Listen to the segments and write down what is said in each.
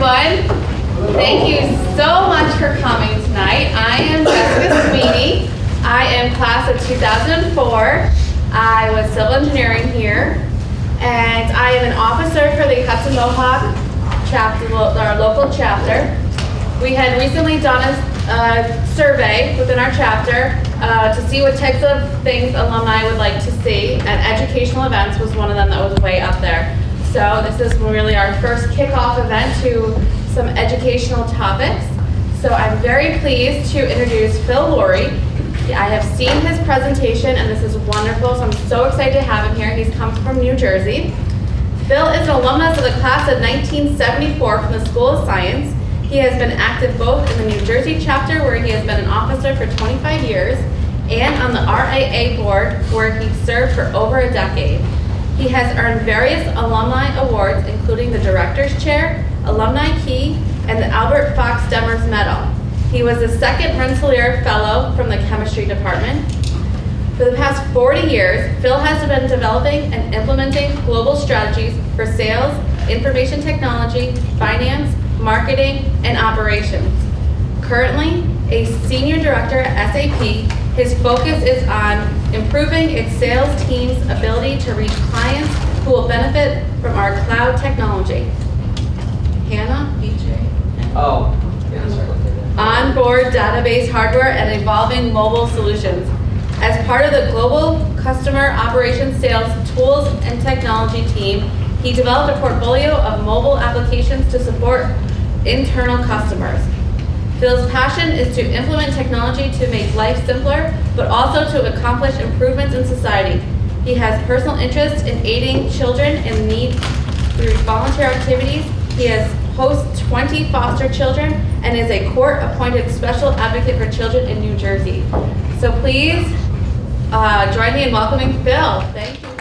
everyone. Thank you so much for coming tonight. I am Jessica Sweeney. I am class of 2004. I was civil engineering here, and I am an officer for the Hudson Mohawk chapter, our local chapter. We had recently done a survey within our chapter to see what types of things alumni would like to see, and educational events was one of them that was way up there. So this is really our first kickoff event to some educational topics. So I'm very pleased to introduce Phil Laurie. I have seen his presentation and this is wonderful, so I'm so excited to have him here. He's come from New Jersey. Phil is an alumnus of the class of 1974 from the School of Science. He has been active both in the New Jersey chapter, where he has been an officer for 25 years, and on the RIA board, where he served for over a decade. He has earned various alumni awards, including the Director's Chair, Alumni Key, and the Albert Fox Demers Medal. He was the second Rensselaer Fellow from the Chemistry Department. For the past 40 years, Phil has been developing and implementing global strategies for sales, information technology, finance, marketing, and operations. Currently, a Senior Director at SAP, his focus is on improving its sales team's ability to reach clients who will benefit from our cloud technology. Hannah, BJ. Oh, yeah, sorry. Onboard database hardware and evolving mobile solutions. As part of the global customer operations sales tools and technology team, he developed a portfolio of mobile applications to support internal customers. Phil's passion is to implement technology to make life simpler, but also to accomplish improvements in society. He has personal interest in aiding children in need through volunteer activities. He has hosts 20 foster children and is a court-appointed special advocate for children in New Jersey. So please join me in welcoming Phil. Thank you, Phil.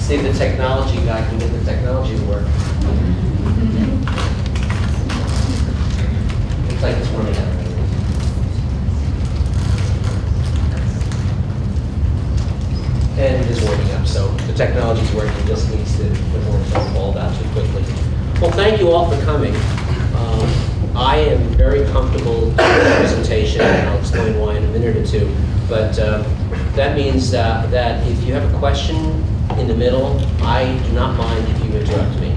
See if the technology guy can get the technology to work. Looks like it's working out. And it is warming up, so the technology's working, just needs to put more phone call out too quickly. Well, thank you all for coming. I am very comfortable with the presentation, and I'll explain why in a minute or two. But that means that if you have a question in the middle, I do not mind if you interrupt me.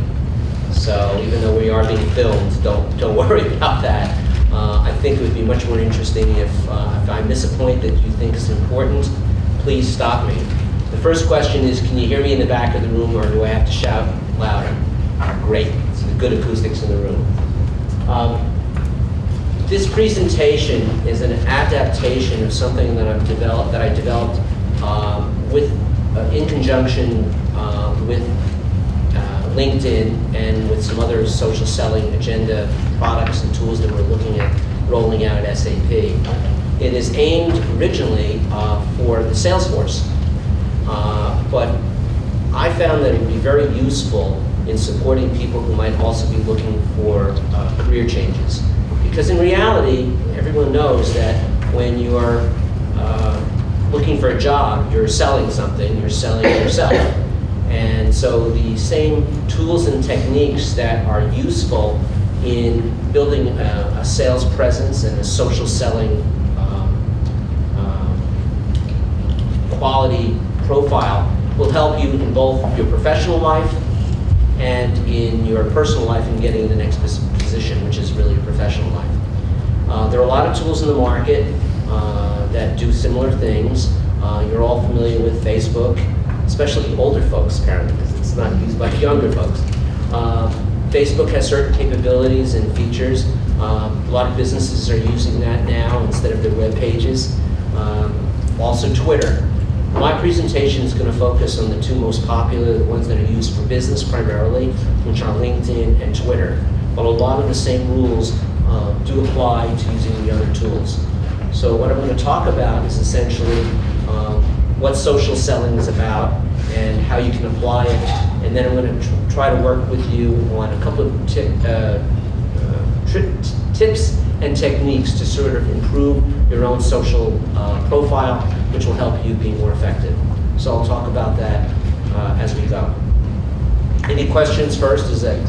So even though we are being filmed, don't worry about that. I think it would be much more interesting if I miss a point that you think is important, please stop me. The first question is, can you hear me in the back of the room, or do I have to shout louder? Great, it's the good acoustics in the room. This presentation is an adaptation of something that I developed in conjunction with LinkedIn and with some other social selling agenda products and tools that we're looking at rolling out at SAP. It is aimed originally for the sales force, but I found that it would be very useful in supporting people who might also be looking for career changes. Because in reality, everyone knows that when you are looking for a job, you're selling something, you're selling yourself. And so the same tools and techniques that are useful in building a sales presence and a social selling quality profile will help you in both your professional life and in your personal life in getting the next position, which is really your professional life. There are a lot of tools in the market that do similar things. You're all familiar with Facebook, especially older folks apparently, because it's not used by younger folks. Facebook has certain capabilities and features. A lot of businesses are using that now instead of their web pages. Also Twitter. My presentation is going to focus on the two most popular, the ones that are used for business primarily, which are LinkedIn and Twitter. But a lot of the same rules do apply to using the other tools. So what I'm going to talk about is essentially what social selling is about and how you can apply it. And then I'm going to try to work with you on a couple of tips and techniques to sort of improve your own social profile, which will help you be more effective. So I'll talk about that as we go. Any questions first? Is that,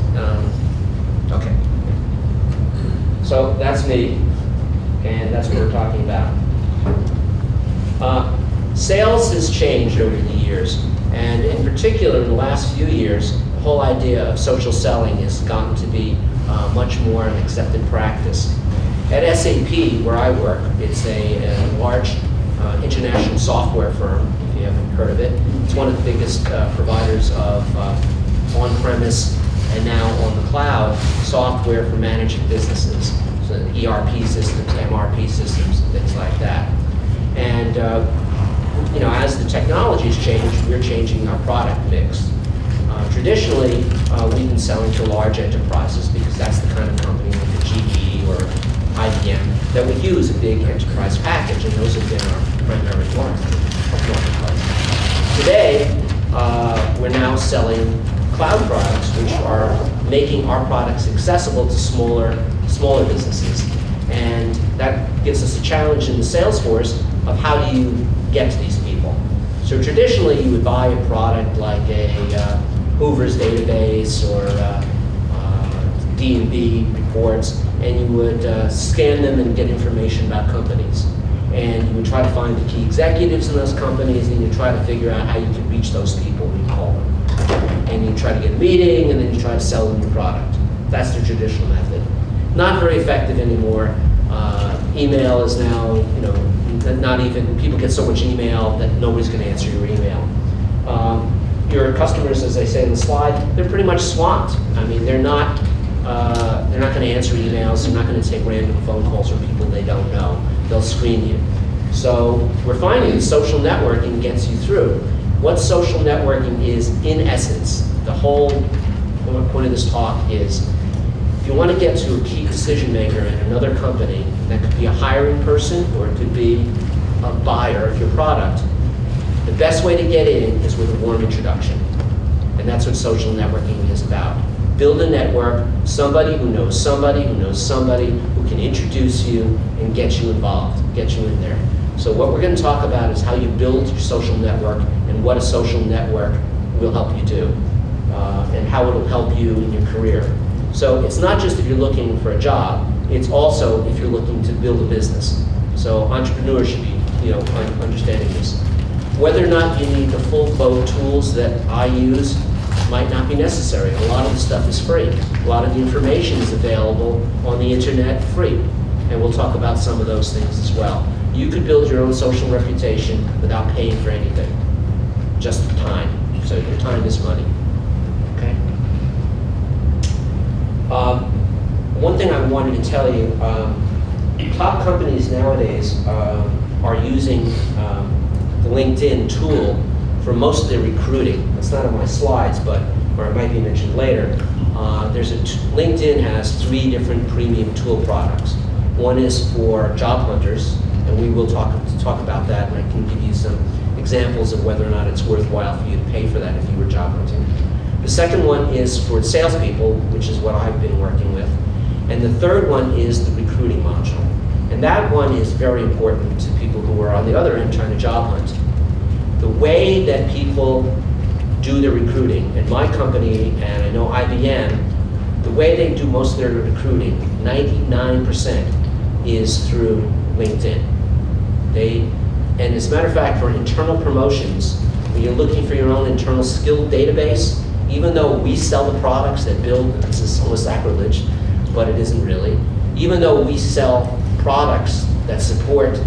okay. So that's me, and that's what we're talking about. Sales has changed over the years, and in particular in the last few years, the whole idea of social selling has gotten to be much more an accepted practice. At SAP, where I work, it's a large international software firm, if you haven't heard of it. It's one of the biggest providers of on-premise and now on the cloud software for managing businesses. So ERP systems, MRP systems, and things like that. And as the technology has changed, we're changing our product mix. Traditionally, we've been selling to large enterprises because that's the kind of company like a GE or IBM that would use a big enterprise package, and those have been our primary marketplace. Today, we're now selling cloud products, which are making our products accessible to smaller businesses. And that gives us a challenge in the sales force of how do you get to these people. So traditionally, you would buy a product like a Hoover's database or D&B reports, and you would scan them and get information about companies. And you would try to find the key executives in those companies, and you try to figure out how you can reach those people and call them. And you try to get a meeting, and then you try to sell them your product. That's the traditional method. Not very effective anymore. Email is now, not even, people get so much email that nobody's going to answer your email. Your customers, as I say in the slide, they're pretty much swamped. I mean, they're not going to answer emails. They're not going to take random phone calls from people they don't know. They'll screen you. So we're finding that social networking gets you through. What social networking is, in essence, the whole point of this talk is, if you want to get to a key decision maker in another company, that could be a hiring person or it could be a buyer of your product, the best way to get in is with a warm introduction. And that's what social networking is about. Build a network, somebody who knows somebody who knows somebody who can introduce you and get you involved, get you in there. So what we're going to talk about is how you build your social network and what a social network will help you do and how it will help you in your career. So it's not just if you're looking for a job, it's also if you're looking to build a business. So entrepreneurs should be understanding this. Whether or not you need the full boat tools that I use might not be necessary. A lot of the stuff is free. A lot of the information is available on the internet free. And we'll talk about some of those things as well. You could build your own social reputation without paying for anything, just time. So your time is money. Okay? One thing I wanted to tell you, top companies nowadays are using the LinkedIn tool for most of their recruiting. That's not on my slides, or it might be mentioned later. LinkedIn has 3 different premium tool products. One is for job hunters, and we will talk about that, and I can give you some examples of whether or not it's worthwhile for you to pay for that if you were job hunting. The second one is for salespeople, which is what I've been working with. And the third one is the recruiting module. And that one is very important to people who are on the other end trying to job hunt. The way that people do their recruiting, in my company, and I know IBM, the way they do most of their recruiting, 99%, is through LinkedIn. And as a matter of fact, for internal promotions, when you're looking for your own internal skill database, even though we sell the products that build, this is almost sacrilege, but it isn't really, even though we sell products that support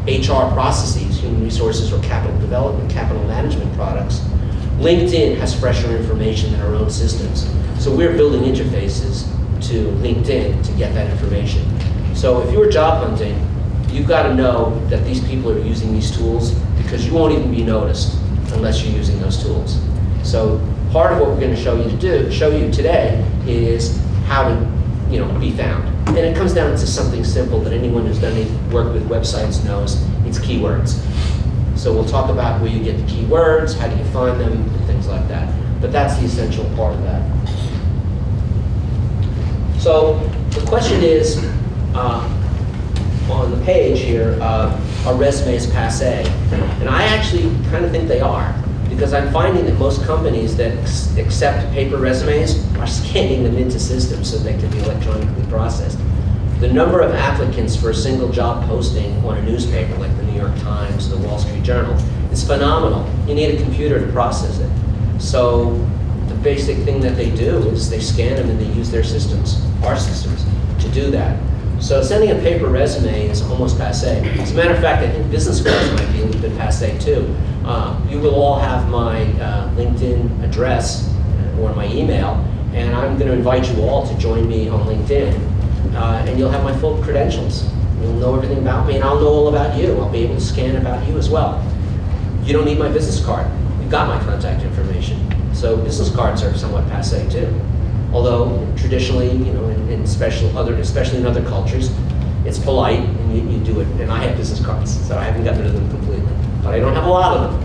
HR processes, human resources or capital development, capital management products, LinkedIn has fresher information than our own systems. So we're building interfaces to LinkedIn to get that information. So if you're job hunting, you've got to know that these people are using these tools because you won't even be noticed unless you're using those tools. So part of what we're going to show you today is how to be found. And it comes down to something simple that anyone who's done any work with websites knows. It's keywords. So we'll talk about where you get the keywords, how do you find them, and things like that. But that's the essential part of that. So the question is, on the page here, are resumes passé? And I actually kind of think they are, because I'm finding that most companies that accept paper resumes are scanning them into systems so they can be electronically processed. The number of applicants for a single job posting on a newspaper like the New York Times, the Wall Street Journal, is phenomenal. You need a computer to process it. So the basic thing that they do is they scan them and they use their systems, our systems, to do that. So sending a paper resume is almost passé. As a matter of fact, I think business cards might be a little bit passé too. You will all have my LinkedIn address or my email, and I'm going to invite you all to join me on LinkedIn, and you'll have my full credentials. You'll know everything about me, and I'll know all about you. I'll be able to scan about you as well. You don't need my business card. You've got my contact information. So business cards are somewhat passé too. Although traditionally, you know, especially in other cultures, it's polite and you do it. And I have business cards, so I haven't gotten rid of them completely, but I don't have a lot of them.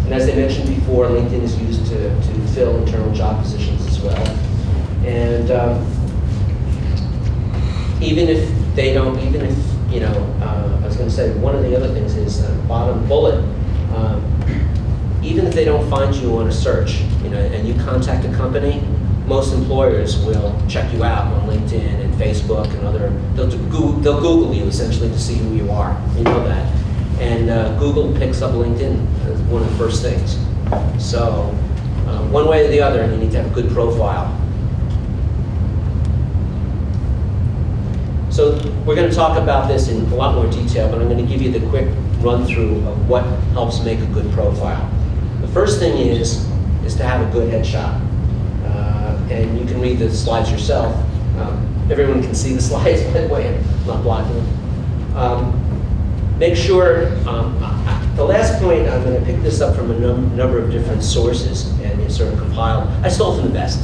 And as I mentioned before, LinkedIn is used to fill internal job positions as well. And even if you know, I was going to say one of the other things is bottom bullet. Even if they don't find you on a search, you know, and you contact a company, most employers will check you out on LinkedIn and Facebook and other. They'll Google you essentially to see who you are. You know that, and Google picks up LinkedIn as one of the first things. So one way or the other, you need to have a good profile. So we're going to talk about this in a lot more detail, but I'm going to give you the quick run through of what helps make a good profile. The first thing is to have a good headshot. And you can read the slides yourself. Everyone can see the slides, by the way, I'm not blocking them. Make sure, the last point, I'm going to pick this up from a number of different sources and sort of compile. I stole from the best.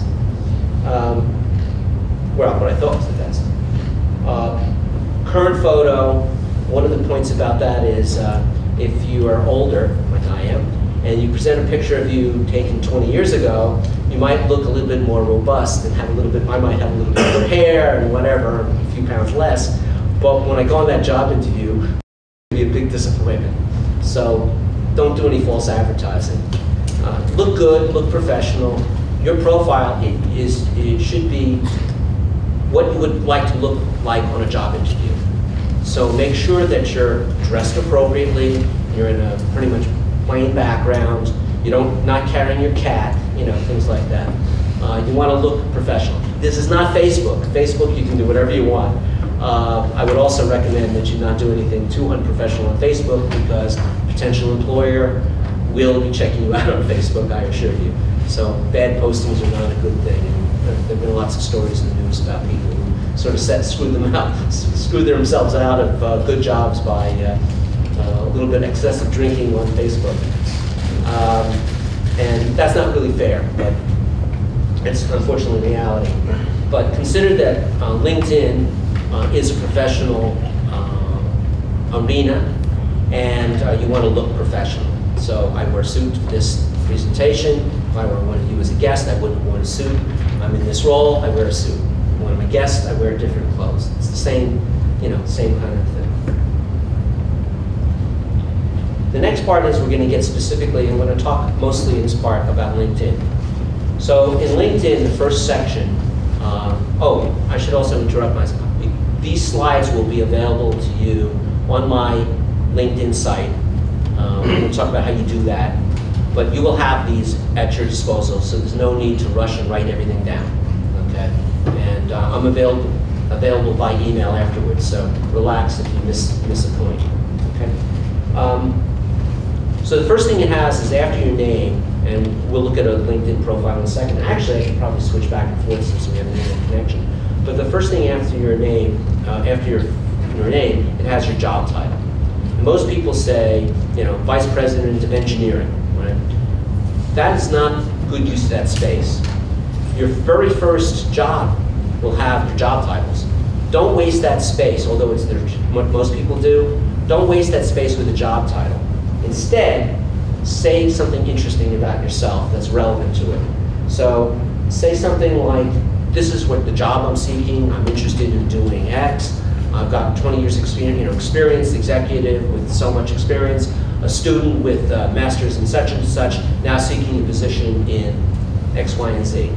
Well, what I thought was the best. Current photo, one of the points about that is if you are older, like I am, and you present a picture of you taken 20 years ago, you might look a little bit more robust and have a little bit, I might have a little bit more hair and whatever, a few pounds less. But when I go on that job interview, it'll be a big disappointment. So don't do any false advertising. Look good, look professional. Your profile, it should be what you would like to look like on a job interview. So make sure that you're dressed appropriately, you're in a pretty much plain background, not carrying your cat, you know, things like that. You want to look professional. This is not Facebook. Facebook, you can do whatever you want. I would also recommend that you not do anything too unprofessional on Facebook, because a potential employer will be checking you out on Facebook, I assure you. So bad postings are not a good thing. And there have been lots of stories in the news about people who sort of screw themselves out of good jobs by a little bit excessive drinking on Facebook. And that's not really fair, but it's unfortunately reality. But consider that LinkedIn is a professional arena, and you want to look professional. So I wear a suit for this presentation. If I were one of you as a guest, I wouldn't wear a suit. I'm in this role, I wear a suit. When I'm a guest, I wear different clothes. It's the same, same kind of thing. The next part is we're going to get specifically, and we're going to talk mostly in this part about LinkedIn. So in LinkedIn, the first section, I should also interrupt myself. These slides will be available to you on my LinkedIn site. We'll talk about how you do that. But you will have these at your disposal, so there's no need to rush and write everything down, okay? And I'm available by email afterwards, so relax if you miss a point, okay? So the first thing it has is after your name, and we'll look at a LinkedIn profile in a second. Actually, I should probably switch back and forth since we have an internet connection. But the first thing after your name, it has your job title. And most people say, Vice President of Engineering, right? That is not good use of that space. Your very first job will have your job titles. Don't waste that space, although it's what most people do. Don't waste that space with a job title. Instead, say something interesting about yourself that's relevant to it. So say something like, this is what the job I'm seeking, I'm interested in doing X, I've got 20 years experience, experienced executive with so much experience, a student with master's in such and such, now seeking a position in X, Y, and Z.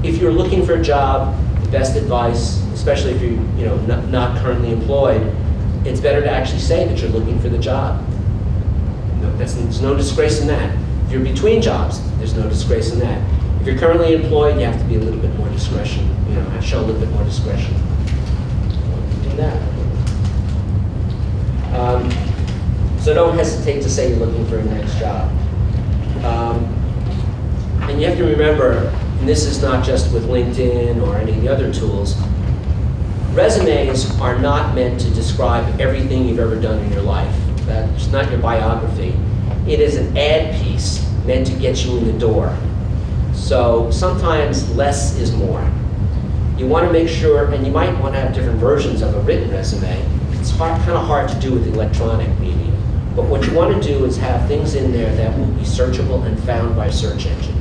If you're looking for a job, the best advice, especially if you're not currently employed, it's better to actually say that you're looking for the job. There's no disgrace in that. If you're between jobs, there's no disgrace in that. If you're currently employed, you have to be a little bit more discretion, show a little bit more discretion. Do that. So don't hesitate to say you're looking for a next job. And you have to remember, and this is not just with LinkedIn or any of the other tools, resumes are not meant to describe everything you've ever done in your life. That's not your biography. It is an ad piece meant to get you in the door. So sometimes less is more. You want to make sure, and you might want to have different versions of a written resume. It's kind of hard to do with electronic medium. But what you want to do is have things in there that will be searchable and found by a search engine.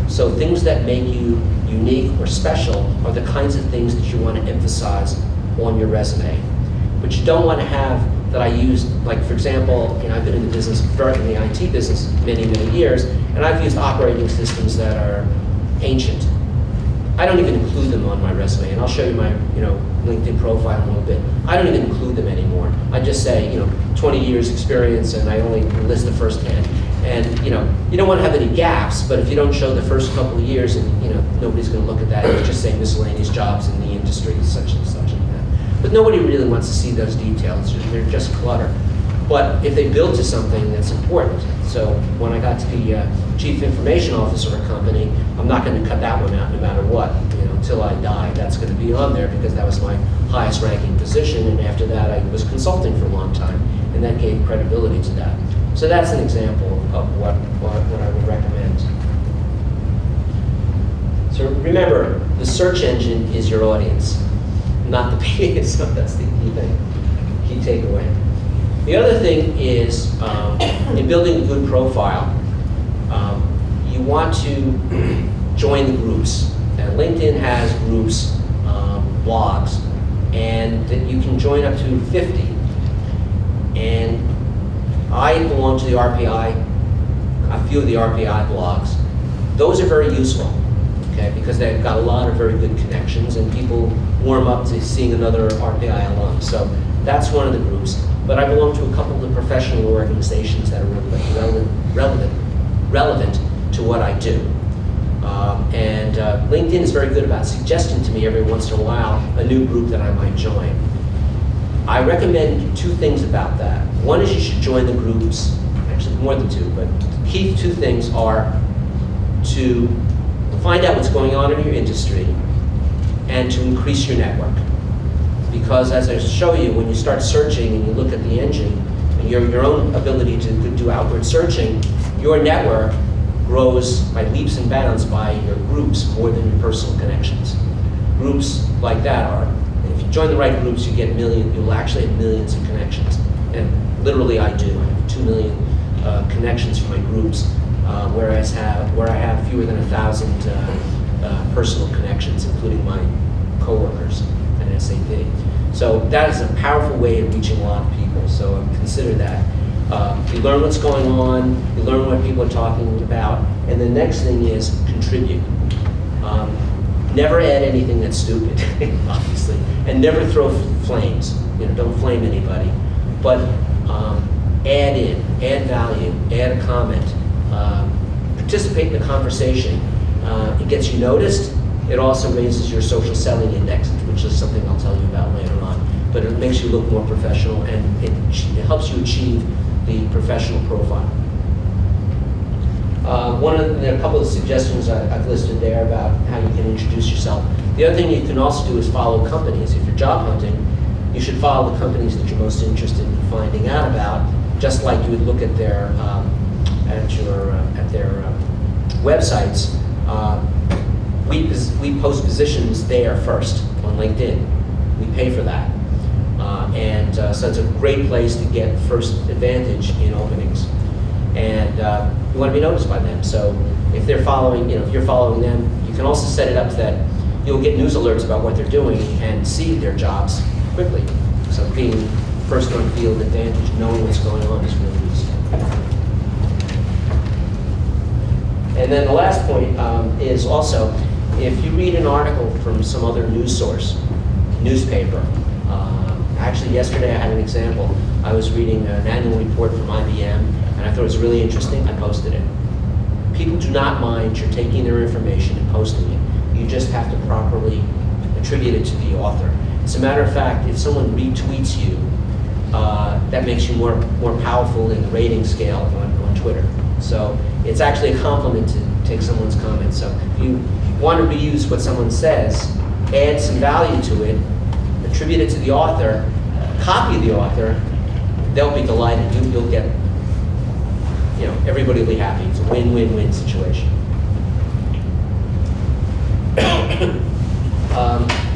So things that make you unique or special are the kinds of things that you want to emphasize on your resume. But you don't want to have that I used, like for example, I've been in the business, in the IT business many, many years, and I've used operating systems that are ancient. I don't even include them on my resume, and I'll show you my LinkedIn profile in a little bit. I don't even include them anymore. I just say 20 years experience, and I only list the first 10. And you don't want to have any gaps, but if you don't show the first couple of years, and nobody's going to look at that. You just say miscellaneous jobs in the industry, such and such and that. But nobody really wants to see those details. They're just clutter. But if they build to something that's important, so when I got to be chief information officer of a company, I'm not going to cut that one out no matter what. Until I die, that's going to be on there because that was my highest ranking position. And after that, I was consulting for a long time, and that gave credibility to that. So that's an example of what I would recommend. So remember, the search engine is your audience, not the page. So that's the key thing, key takeaway. The other thing is, in building a good profile, you want to join the groups. And LinkedIn has groups, blogs, and that you can join up to 50. And I belong to the RPI, a few of the RPI blogs. Those are very useful, okay, because they've got a lot of very good connections, and people warm up to seeing another RPI alum. So that's one of the groups. But I belong to a couple of the professional organizations that are relevant to what I do. And LinkedIn is very good about suggesting to me every once in a while a new group that I might join. I recommend two things about that. One is you should join the groups, actually more than two, but the key two things are to find out what's going on in your industry and to increase your network. Because as I show you, when you start searching and you look at the engine, and your own ability to do outward searching, your network grows by leaps and bounds by your groups more than your personal connections. Groups like that are, if you join the right groups, you'll actually have millions of connections. And literally I do. I have 2 million connections for my groups, where I have fewer than 1,000 personal connections, including my coworkers at SAP. So that is a powerful way of reaching a lot of people, so consider that. You learn what's going on, you learn what people are talking about, and the next thing is contribute. Never add anything that's stupid, obviously, and never throw flames. Don't flame anybody, but add in, add value, add a comment, participate in the conversation. It gets you noticed. It also raises your social selling index, which is something I'll tell you about later on. But it makes you look more professional, and it helps you achieve the professional profile. There are a couple of suggestions I've listed there about how you can introduce yourself. The other thing you can also do is follow companies. If you're job hunting, you should follow the companies that you're most interested in finding out about, just like you would look at their websites. We post positions there first on LinkedIn. We pay for that. So it's a great place to get first advantage in openings. And you want to be noticed by them. So if they're following, if you're following them, you can also set it up that you'll get news alerts about what they're doing and see their jobs quickly. So being first on field advantage, knowing what's going on is really useful. And then the last point is also, if you read an article from some other news source, newspaper, actually yesterday I had an example. I was reading an annual report from IBM, and I thought it was really interesting. I posted it. People do not mind you're taking their information and posting it. You just have to properly attribute it to the author. As a matter of fact, if someone retweets you, that makes you more powerful in the rating scale on Twitter. So it's actually a compliment to take someone's comment. So if you want to reuse what someone says, add some value to it, attribute it to the author, copy the author, they'll be delighted. You'll get, everybody will be happy. It's a win-win-win situation.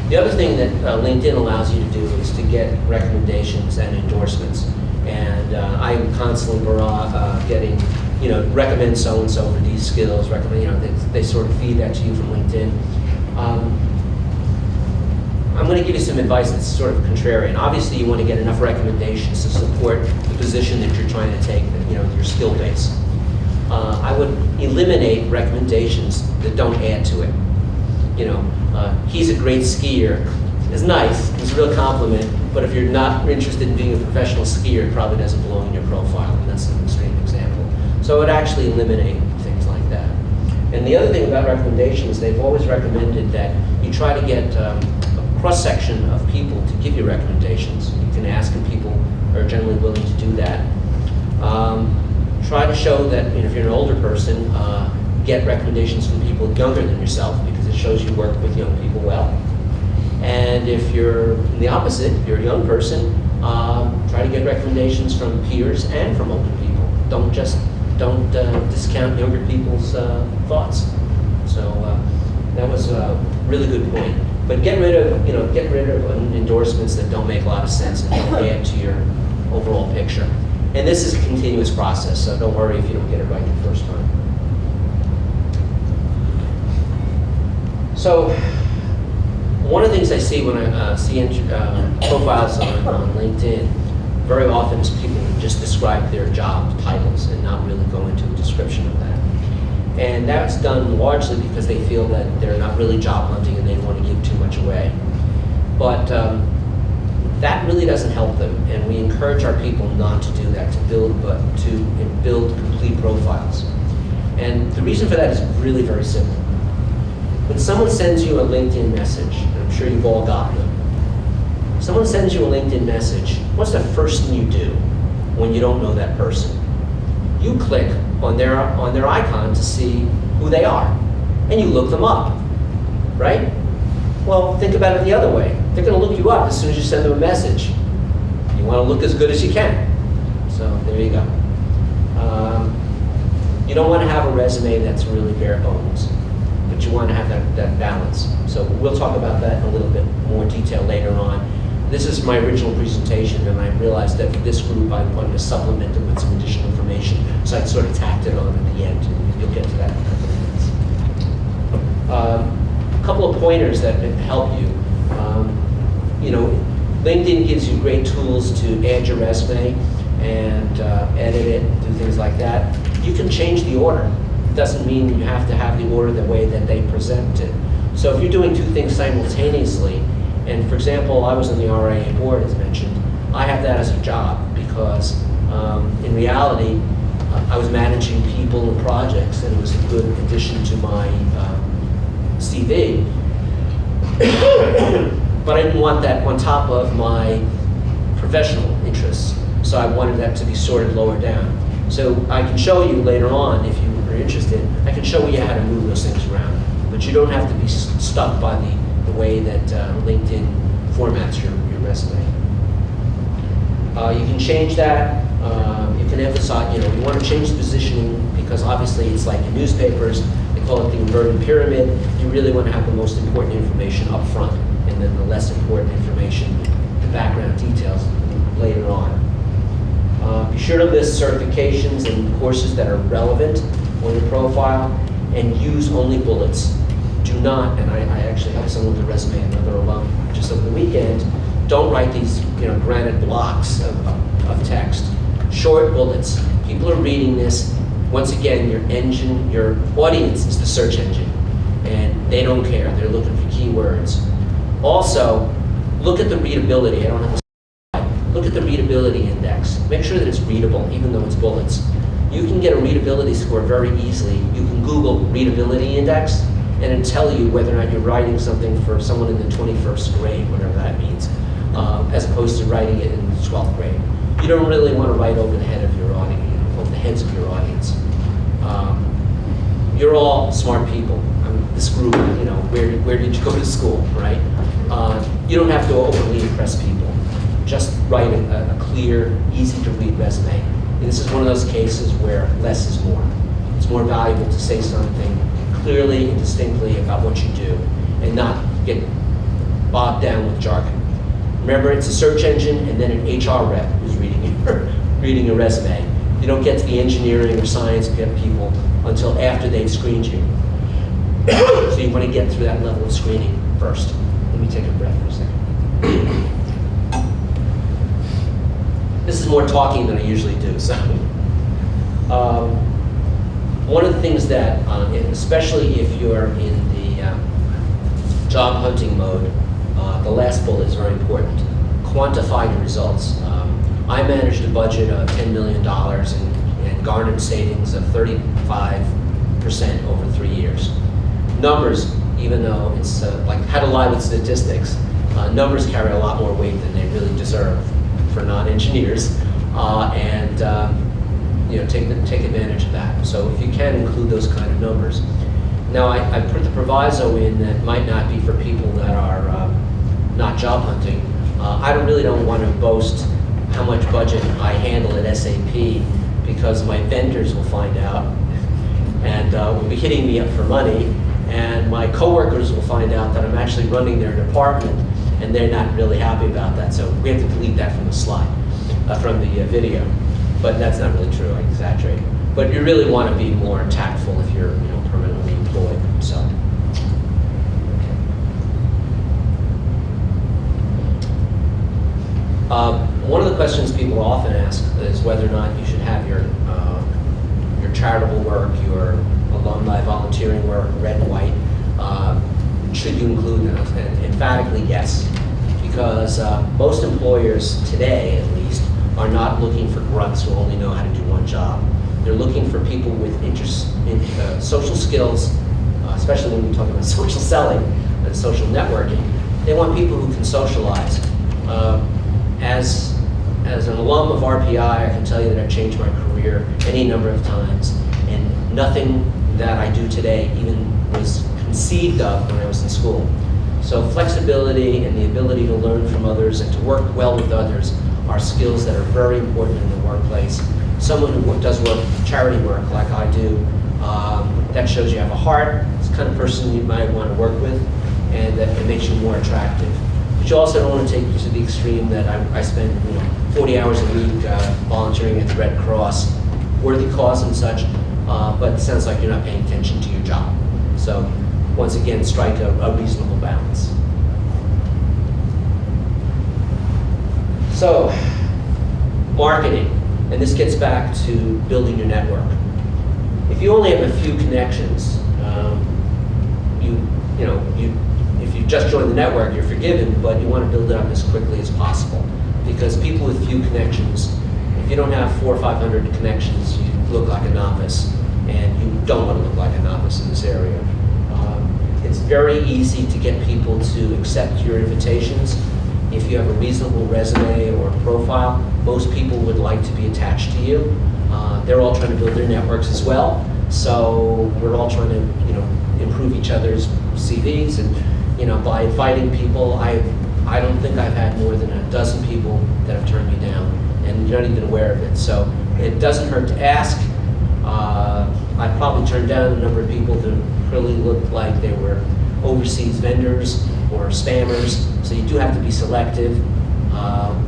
The other thing that LinkedIn allows you to do is to get recommendations and endorsements. And I'm constantly getting, recommend so-and-so for these skills, recommend, they sort of feed that to you from LinkedIn. I'm going to give you some advice that's sort of contrarian. Obviously, you want to get enough recommendations to support the position that you're trying to take, your skill base. I would eliminate recommendations that don't add to it. He's a great skier. It's nice, it's a real compliment, but if you're not interested in being a professional skier, it probably doesn't belong in your profile, and that's an extreme example. So I would actually eliminate things like that. And the other thing about recommendations, they've always recommended that you try to get a cross-section of people to give you recommendations. You can ask, and people are generally willing to do that. Try to show that if you're an older person, get recommendations from people younger than yourself, because it shows you work with young people well. And if you're the opposite, if you're a young person, try to get recommendations from peers and from older people. Don't discount younger people's thoughts. So that was a really good point. But get rid of endorsements that don't make a lot of sense and don't add to your overall picture. And this is a continuous process, so don't worry if you don't get it right the first time. So one of the things I see when I see profiles on LinkedIn, very often is people just describe their job titles and not really go into a description of that. And that's done largely because they feel that they're not really job hunting and they don't want to give too much away. But that really doesn't help them, and we encourage our people not to do that, to build complete profiles. And the reason for that is really very simple. When someone sends you a LinkedIn message, and I'm sure you've all gotten them, someone sends you a LinkedIn message, what's the first thing you do when you don't know that person? You click on their icon to see who they are, and you look them up, right? Well, think about it the other way. They're going to look you up as soon as you send them a message. You want to look as good as you can. So there you go. You don't want to have a resume that's really bare bones, but you want to have that balance. So we'll talk about that in a little bit more detail later on. This is my original presentation, and I realized that for this group I wanted to supplement it with some additional information, so I sort of tacked it on at the end. You'll get to that in a couple of minutes. A couple of pointers that help you. LinkedIn gives you great tools to add your resume and edit it, do things like that. You can change the order. It doesn't mean you have to have the order the way that they present it. So if you're doing two things simultaneously, and for example, I was on the RIA board, as mentioned, I have that as a job because in reality, I was managing people and projects, and it was a good addition to my CV. But I didn't want that on top of my professional interests, so I wanted that to be sorted lower down. So I can show you later on, if you are interested, I can show you how to move those things around. But you don't have to be stuck by the way that LinkedIn formats your resume. You can change that. You can emphasize, you want to change the positioning because obviously it's like in newspapers, they call it the inverted pyramid. You really want to have the most important information up front, and then the less important information, the background details, later on. Be sure to list certifications and courses that are relevant on your profile, and use only bullets. Do not, and I actually helped someone with a resume, another alum, just over the weekend, don't write these granite blocks of text. Short bullets. People are reading this. Once again, your audience is the search engine, and they don't care. They're looking for keywords. Also, look at the readability. I don't have a slide. Look at the readability index. Make sure that it's readable, even though it's bullets. You can get a readability score very easily. You can Google readability index, and it'll tell you whether or not you're writing something for someone in the 21st grade, whatever that means, as opposed to writing it in the 12th grade. You don't really want to write over the head of your audience, over the heads of your audience. You're all smart people. This group, where did you go to school, right? You don't have to overly impress people. Just write a clear, easy-to-read resume. And this is one of those cases where less is more. It's more valuable to say something clearly and distinctly about what you do and not get bogged down with jargon. Remember, it's a search engine and then an HR rep who's reading your resume. You don't get to the engineering or science people until after they've screened you. So you want to get through that level of screening first. Let me take a breath for a second. This is more talking than I usually do. So, one of the things that, especially if you're in the job hunting mode, the last bullet is very important. Quantify your results. I managed a budget of $10 million and garnered savings of 35% over 3 years. Numbers, even though it's like how to lie with statistics, numbers carry a lot more weight than they really deserve for non-engineers, and take advantage of that. So if you can, include those kind of numbers. Now I put the proviso in that might not be for people that are not job hunting. I really don't want to boast how much budget I handle at SAP, because my vendors will find out and will be hitting me up for money, and my coworkers will find out that I'm actually running their department, and they're not really happy about that. So we have to delete that from the slide, from the video. But that's not really true, I exaggerate. But you really want to be more tactful if you're permanently employed. So. One of the questions people often ask is whether or not you should have your charitable work, your alumni volunteering work, red and white. Should you include those? And emphatically, yes. Because most employers today, at least, are not looking for grunts who only know how to do one job. They're looking for people with interest in social skills, especially when we talk about social selling and social networking. They want people who can socialize. As an alum of RPI, I can tell you that I've changed my career any number of times, and nothing that I do today even was conceived of when I was in school. So flexibility and the ability to learn from others and to work well with others are skills that are very important in the workplace. Someone who does charity work like I do, that shows you have a heart. It's the kind of person you might want to work with, and that it makes you more attractive. But you also don't want to take it to the extreme that I spend 40 hours a week volunteering at the Red Cross, worthy cause and such, but it sounds like you're not paying attention to your job. So once again, strike a reasonable balance. So, marketing, and this gets back to building your network. If you only have a few connections, if you just join the network, you're forgiven, but you want to build it up as quickly as possible. Because people with few connections, if you don't have 400 or 500 connections, you look like a novice, and you don't want to look like a novice in this area. It's very easy to get people to accept your invitations. If you have a reasonable resume or profile, most people would like to be attached to you. They're all trying to build their networks as well. So we're all trying to, improve each other's CVs, and by inviting people, I don't think I've had more than a dozen people that have turned me down, and you're not even aware of it. So it doesn't hurt to ask. I probably turned down a number of people that really looked like they were overseas vendors or spammers. So you do have to be selective.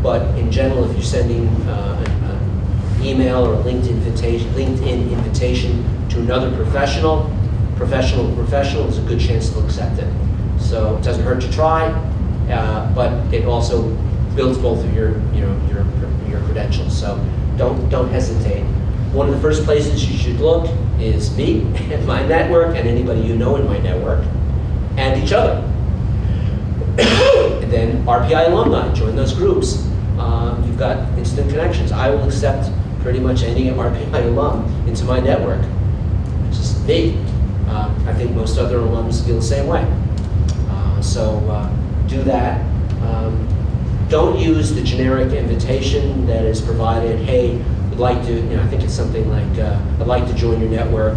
But in general, if you're sending an email or a LinkedIn invitation to another professional, professional to professional, there's a good chance they'll accept it. So it doesn't hurt to try, but it also builds both of your credentials. So don't hesitate. One of the first places you should look is me and my network, and anybody you know in my network, and each other. And then RPI alumni, join those groups. You've got instant connections. I will accept pretty much any RPI alum into my network. It's just me. I think most other alums feel the same way. So do that. Don't use the generic invitation that is provided. Hey, would like to, I think it's something like, I'd like to join your network,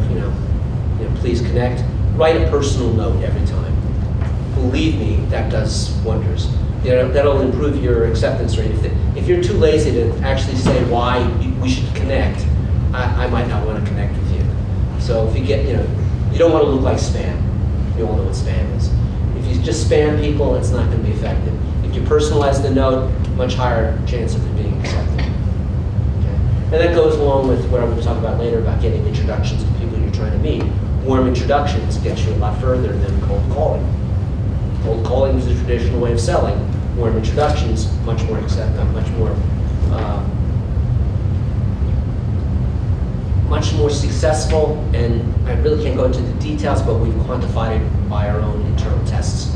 please connect. Write a personal note every time. Believe me, that does wonders. That'll improve your acceptance rate. If you're too lazy to actually say why we should connect, I might not want to connect with you. So if you get, you don't want to look like spam. You all know what spam is. If you just spam people, it's not going to be effective. If you personalize the note, much higher chance of it being accepted. Okay? And that goes along with what I'm going to talk about later about getting introductions to people you're trying to meet. Warm introductions get you a lot further than cold calling. Cold calling is a traditional way of selling. Warm introductions, much more successful, and I really can't go into the details, but we've quantified it by our own internal tests,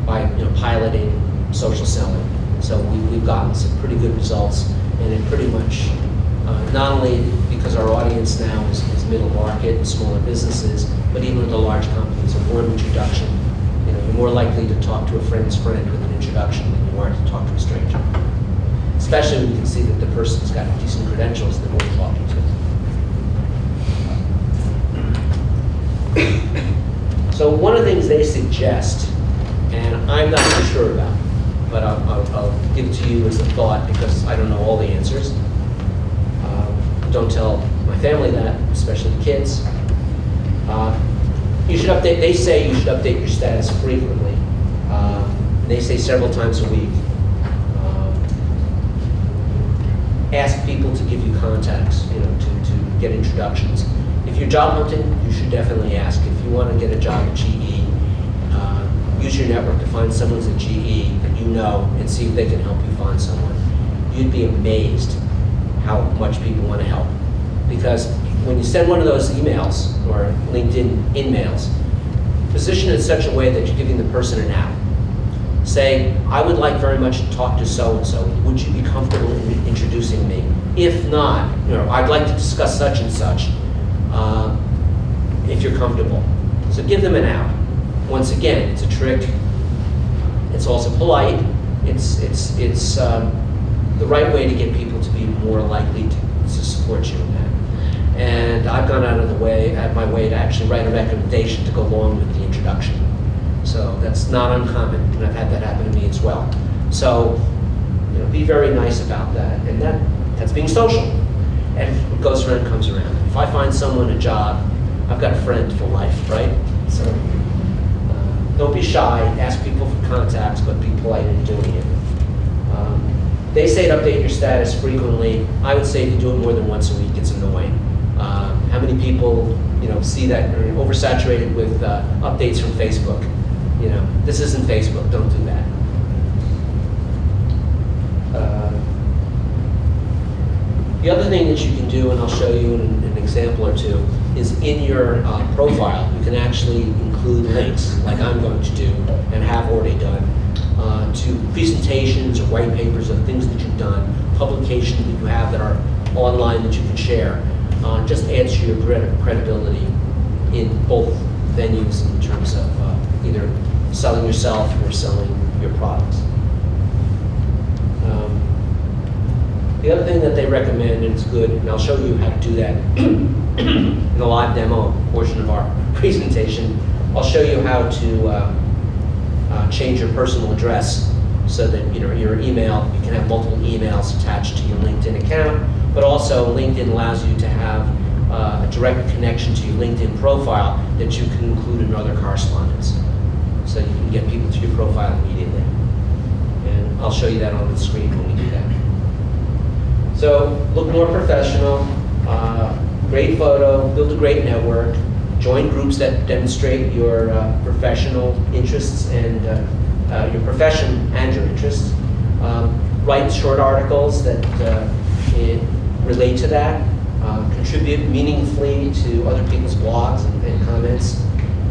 by piloting social selling. So we've gotten some pretty good results, and it pretty much, not only because our audience now is middle market and smaller businesses, but even with the large companies, a warm introduction. You're more likely to talk to a friend's friend with an introduction than you are to talk to a stranger. Especially when you can see that the person's got decent credentials that we're talking to. So one of the things they suggest, and I'm not too sure about, but I'll give it to you as a thought because I don't know all the answers. Don't tell my family that, especially the kids. You should update, they say you should update your status frequently. They say several times a week. Ask people to give you contacts, to get introductions. If you're job hunting, you should definitely ask. If you want to get a job at GE, use your network to find someone who's at GE that you know and see if they can help you find someone. You'd be amazed how much people want to help. Because when you send one of those emails or LinkedIn in-mails, position it in such a way that you're giving the person an out. Say, I would like very much to talk to so-and-so. Would you be comfortable in introducing me? If not, I'd like to discuss such and such, if you're comfortable. So give them an out. Once again, it's a trick. It's also polite. It's the right way to get people to be more likely to support you in that. And I've gone out of my way to actually write a recommendation to go along with the introduction. So that's not uncommon, and I've had that happen to me as well. So, be very nice about that, and that's being social. And what goes around comes around. If I find someone a job, I've got a friend for life, right? So don't be shy. Ask people for contacts, but be polite in doing it. They say to update your status frequently. I would say if you do it more than once a week, it's annoying. How many people, see that are oversaturated with updates from Facebook? This isn't Facebook. Don't do that. The other thing that you can do, and I'll show you an example or two, is in your profile, you can actually include links, like I'm going to do and have already done, to presentations or white papers of things that you've done, publications that you have that are online that you can share. Just adds to your credibility in both venues in terms of either selling yourself or selling your products. The other thing that they recommend, and it's good, and I'll show you how to do that in the live demo portion of our presentation, I'll show you how to change your personal address so that your email, you can have multiple emails attached to your LinkedIn account, but also LinkedIn allows you to have a direct connection to your LinkedIn profile that you can include in other correspondence. So you can get people to your profile immediately. And I'll show you that on the screen when we do that. So look more professional, great photo, build a great network, Join groups that demonstrate your professional interests and your profession and your interests. Write short articles that relate to that. Contribute meaningfully to other people's blogs and comments.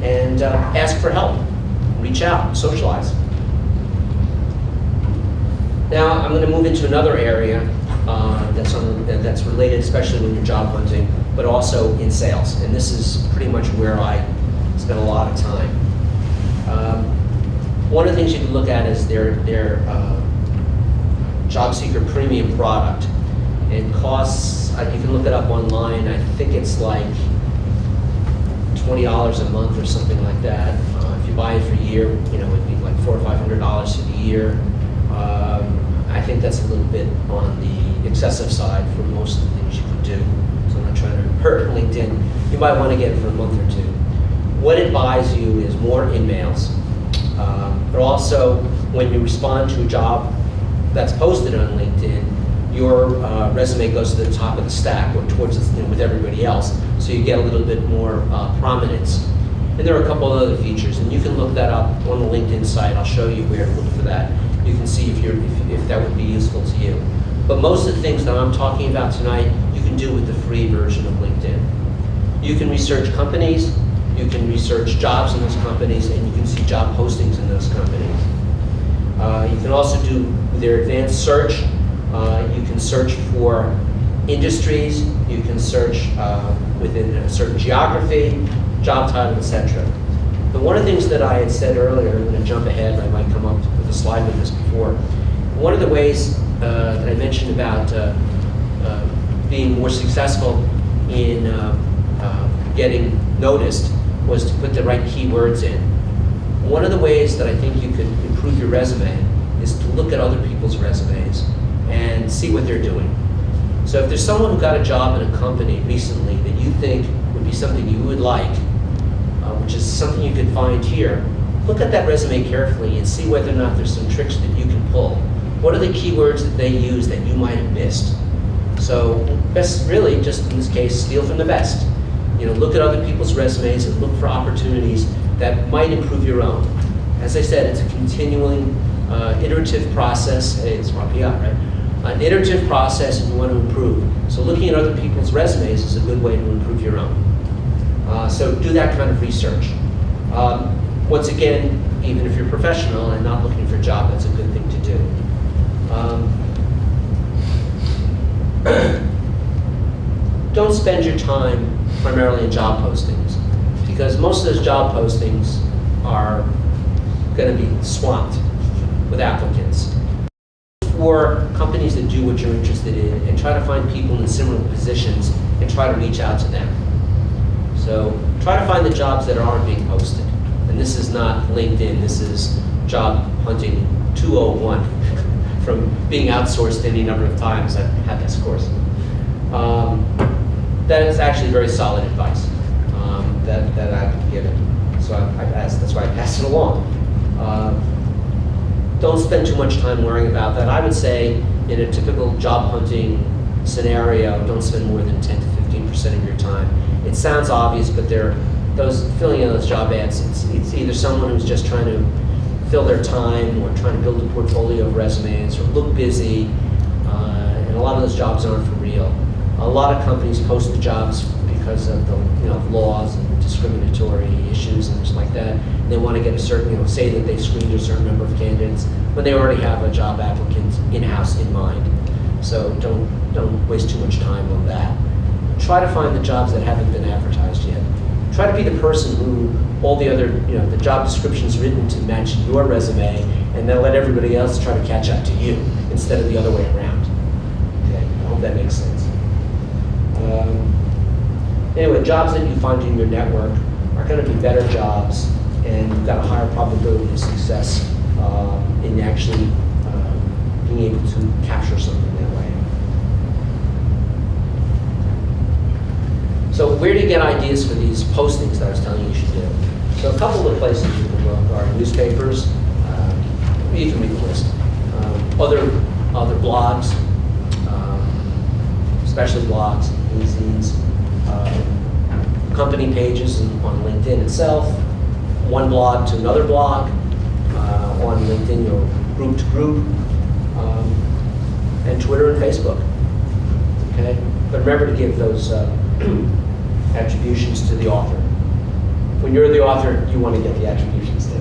And ask for help. Reach out, socialize. Now I'm going to move into another area that's related, especially when you're job hunting, but also in sales. And this is pretty much where I spend a lot of time. One of the things you can look at is their job seeker premium product. It costs, you can look it up online, I think it's like $20 a month or something like that. If you buy it for a year, it'd be like $400 or $500 for the year. I think that's a little bit on the excessive side for most of the things you can do. So I'm not trying to hurt LinkedIn. You might want to get it for a month or two. What it buys you is more in-mails. But also, when you respond to a job that's posted on LinkedIn, your resume goes to the top of the stack or towards with everybody else, so you get a little bit more prominence. And there are a couple of other features, and you can look that up on the LinkedIn site. I'll show you where to look for that. You can see if that would be useful to you. But most of the things that I'm talking about tonight, you can do with the free version of LinkedIn. You can research companies, you can research jobs in those companies, and you can see job postings in those companies. You can also do their advanced search. You can search for industries, you can search within a certain geography, job title, etc. But one of the things that I had said earlier, I'm going to jump ahead, I might come up with a slide with this before. One of the ways that I mentioned about being more successful in getting noticed was to put the right keywords in. One of the ways that I think you could improve your resume is to look at other people's resumes and see what they're doing. So if there's someone who got a job in a company recently that you think would be something you would like, which is something you could find here, look at that resume carefully and see whether or not there's some tricks that you can pull. What are the keywords that they use that you might have missed? So best really, just in this case, steal from the best. Look at other people's resumes and look for opportunities that might improve your own. As I said, it's a continuing iterative process. It's RPI, right? An iterative process, and you want to improve. So looking at other people's resumes is a good way to improve your own. So do that kind of research. Once again, even if you're professional and not looking for a job, that's a good thing to do. Don't spend your time primarily in job postings, because most of those job postings are going to be swamped with applicants. For companies that do what you're interested in, and try to find people in similar positions and try to reach out to them. So try to find the jobs that aren't being posted. And this is not LinkedIn, this is job hunting 201 from being outsourced any number of times. I've had this course. That is actually very solid advice that I've given. So that's why I passed it along. Don't spend too much time worrying about that. I would say in a typical job hunting scenario, don't spend more than 10 to 15% of your time. It sounds obvious, but filling in those job ads, it's either someone who's just trying to fill their time or trying to build a portfolio of resumes or look busy, and a lot of those jobs aren't for real. A lot of companies post the jobs because of the laws and discriminatory issues and things like that. They want to get a certain, say that they've screened a certain number of candidates when they already have a job applicant in-house in mind. So don't waste too much time on that. Try to find the jobs that haven't been advertised yet. Try to be the person who all the other, the job description's written to match your resume, and then let everybody else try to catch up to you instead of the other way around. Okay, I hope that makes sense. Anyway, jobs that you find in your network are going to be better jobs, and you've got a higher probability of success in actually being able to capture something that way. So where do you get ideas for these postings that I was telling you you should do? So a couple of places you can look are newspapers. You can read the list. Other blogs, especially blogs, zines, company pages on LinkedIn itself, one blog to another blog, on LinkedIn, group to group, and Twitter and Facebook. Okay? But remember to give those attributions to the author. When you're the author, you want to get the attributions too.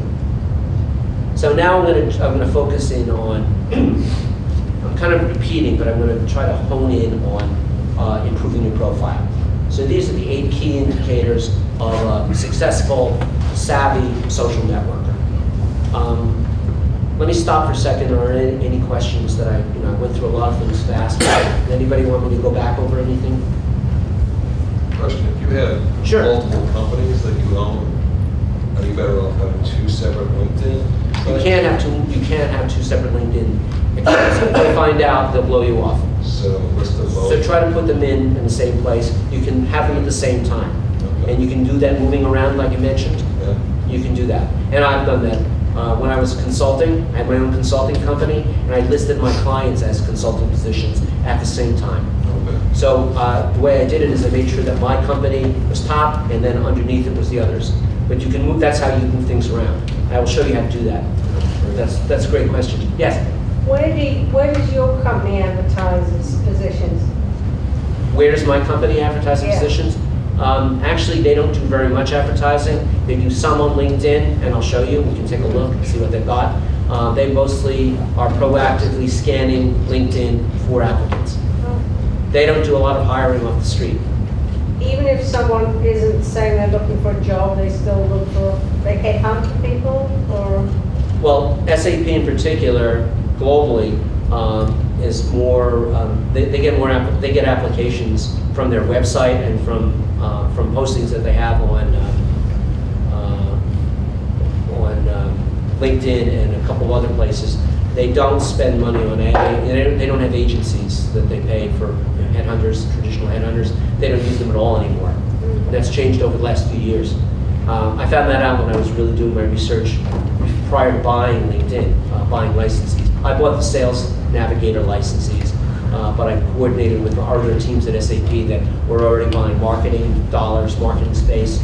So now I'm going to focus in on, I'm kind of repeating, but I'm going to try to hone in on improving your profile. So these are the 8 key indicators of a successful, savvy social networker. Let me stop for a second. Are there any questions that I went through a lot of things fast. Anybody want me to go back over anything? Question, if you have Sure. multiple companies that you own, are you better off having 2 separate LinkedIn You sites? can't have 2 separate LinkedIn accounts. If they find out, they'll blow you off. So list of both? So try to put them in the same place. You can have them at the same time. Okay. And you can do that moving around like you mentioned. Yeah. You can do that. And I've done that. When I was consulting, I had my own consulting company, and I listed my clients as consulting positions at the same time. Okay. So the way I did it is I made sure that my company was top, and then underneath it was the others. But you can move, that's how you move things around. I will show you how to do that. That's a great question. Yes? Where does your company advertise its positions? Where does my company advertise Yeah. positions? Actually, they don't do very much advertising. They do some on LinkedIn, and I'll show you. We can take a look and see what they've got. They mostly are proactively scanning LinkedIn for applicants. They don't do a lot of hiring off the street. Even if someone isn't saying they're looking for a job, they still look for, they headhunt people, or? Well, SAP in particular, globally, is more. They get applications from their website and from postings that they have on LinkedIn and a couple of other places. They don't spend money on they don't have agencies that they pay for headhunters, traditional headhunters. They don't use them at all anymore. That's changed over the last few years. I found that out when I was really doing my research prior to buying LinkedIn, buying licenses. I bought the Sales Navigator licenses, but I coordinated with other teams at SAP that were already buying marketing dollars, marketing space,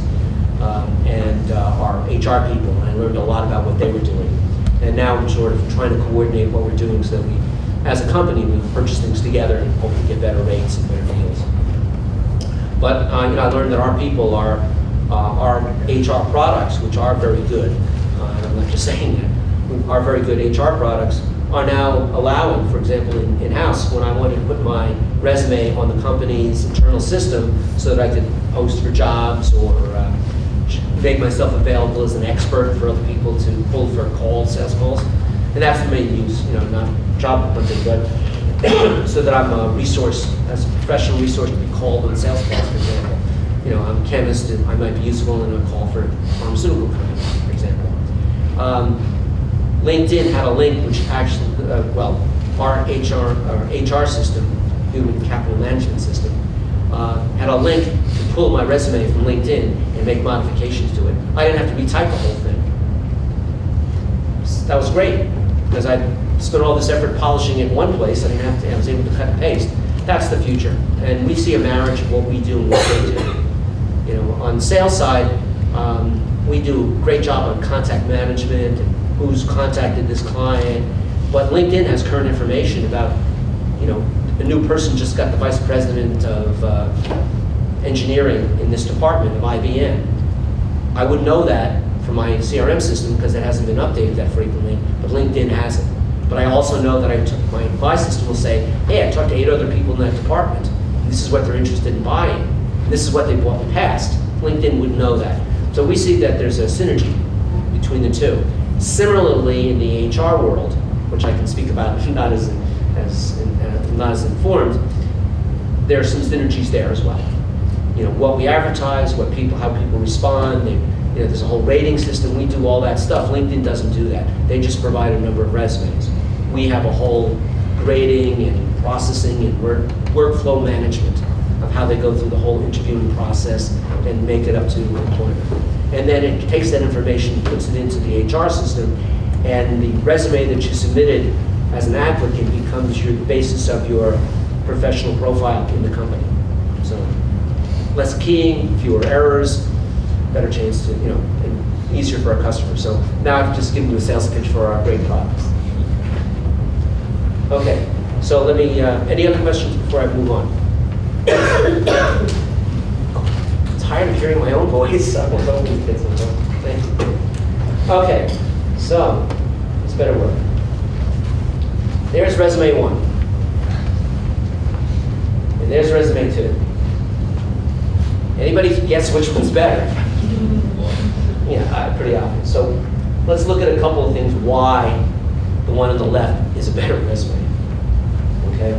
and our HR people. And I learned a lot about what they were doing. And now we're sort of trying to coordinate what we're doing so that we, as a company, we purchase things together and hopefully get better rates and better deals. But I learned that our people are our HR products, which are very good, and I'm not just saying that, are very good HR products, are now allowing, for example, in-house, when I wanted to put my resume on the company's internal system so that I could post for jobs or make myself available as an expert for other people to pull for calls, sales calls. And that's the main use, not job hunting, but so that I'm a resource, as a professional resource to be called on sales calls, for example. I'm a chemist and I might be useful in a call for a pharmaceutical company, for example. LinkedIn had a link which actually, our HR system, human capital management system, had a link to pull my resume from LinkedIn and make modifications to it. I didn't have to retype the whole thing. That was great, because I spent all this effort polishing it in one place, I was able to cut and paste. That's the future. And we see a marriage of what we do and what they do. On the sales side, we do a great job on contact management and who's contacted this client. But LinkedIn has current information about, a new person just got the vice president of engineering in this department of IBM. I would know that from my CRM system because it hasn't been updated that frequently, but LinkedIn has it. But I also know that my system will say, hey, I talked to 8 other people in that department. And this is what they're interested in buying. This is what they bought in the past. LinkedIn would know that. So we see that there's a synergy between the two. Similarly, in the HR world, which I can speak about not as informed, there are some synergies there as well. What we advertise, how people respond. There's a whole rating system. We do all that stuff. LinkedIn doesn't do that. They just provide a number of resumes. We have a whole grading and processing and workflow management of how they go through the whole interviewing process and make it up to employment. And then it takes that information, puts it into the HR system, and the resume that you submitted as an applicant becomes the basis of your professional profile in the company. So less keying, fewer errors, better chance to, and easier for our customers. So now I've just given you a sales pitch for our great products. Okay, so let me, any other questions before I move on? I'm tired of hearing my own voice. I will go with kids. Thank you. Okay, so this better work. There's resume 1. And there's resume 2. Anybody guess which one's better? Yeah, pretty obvious. So let's look at a couple of things why the one on the left is a better resume. Okay?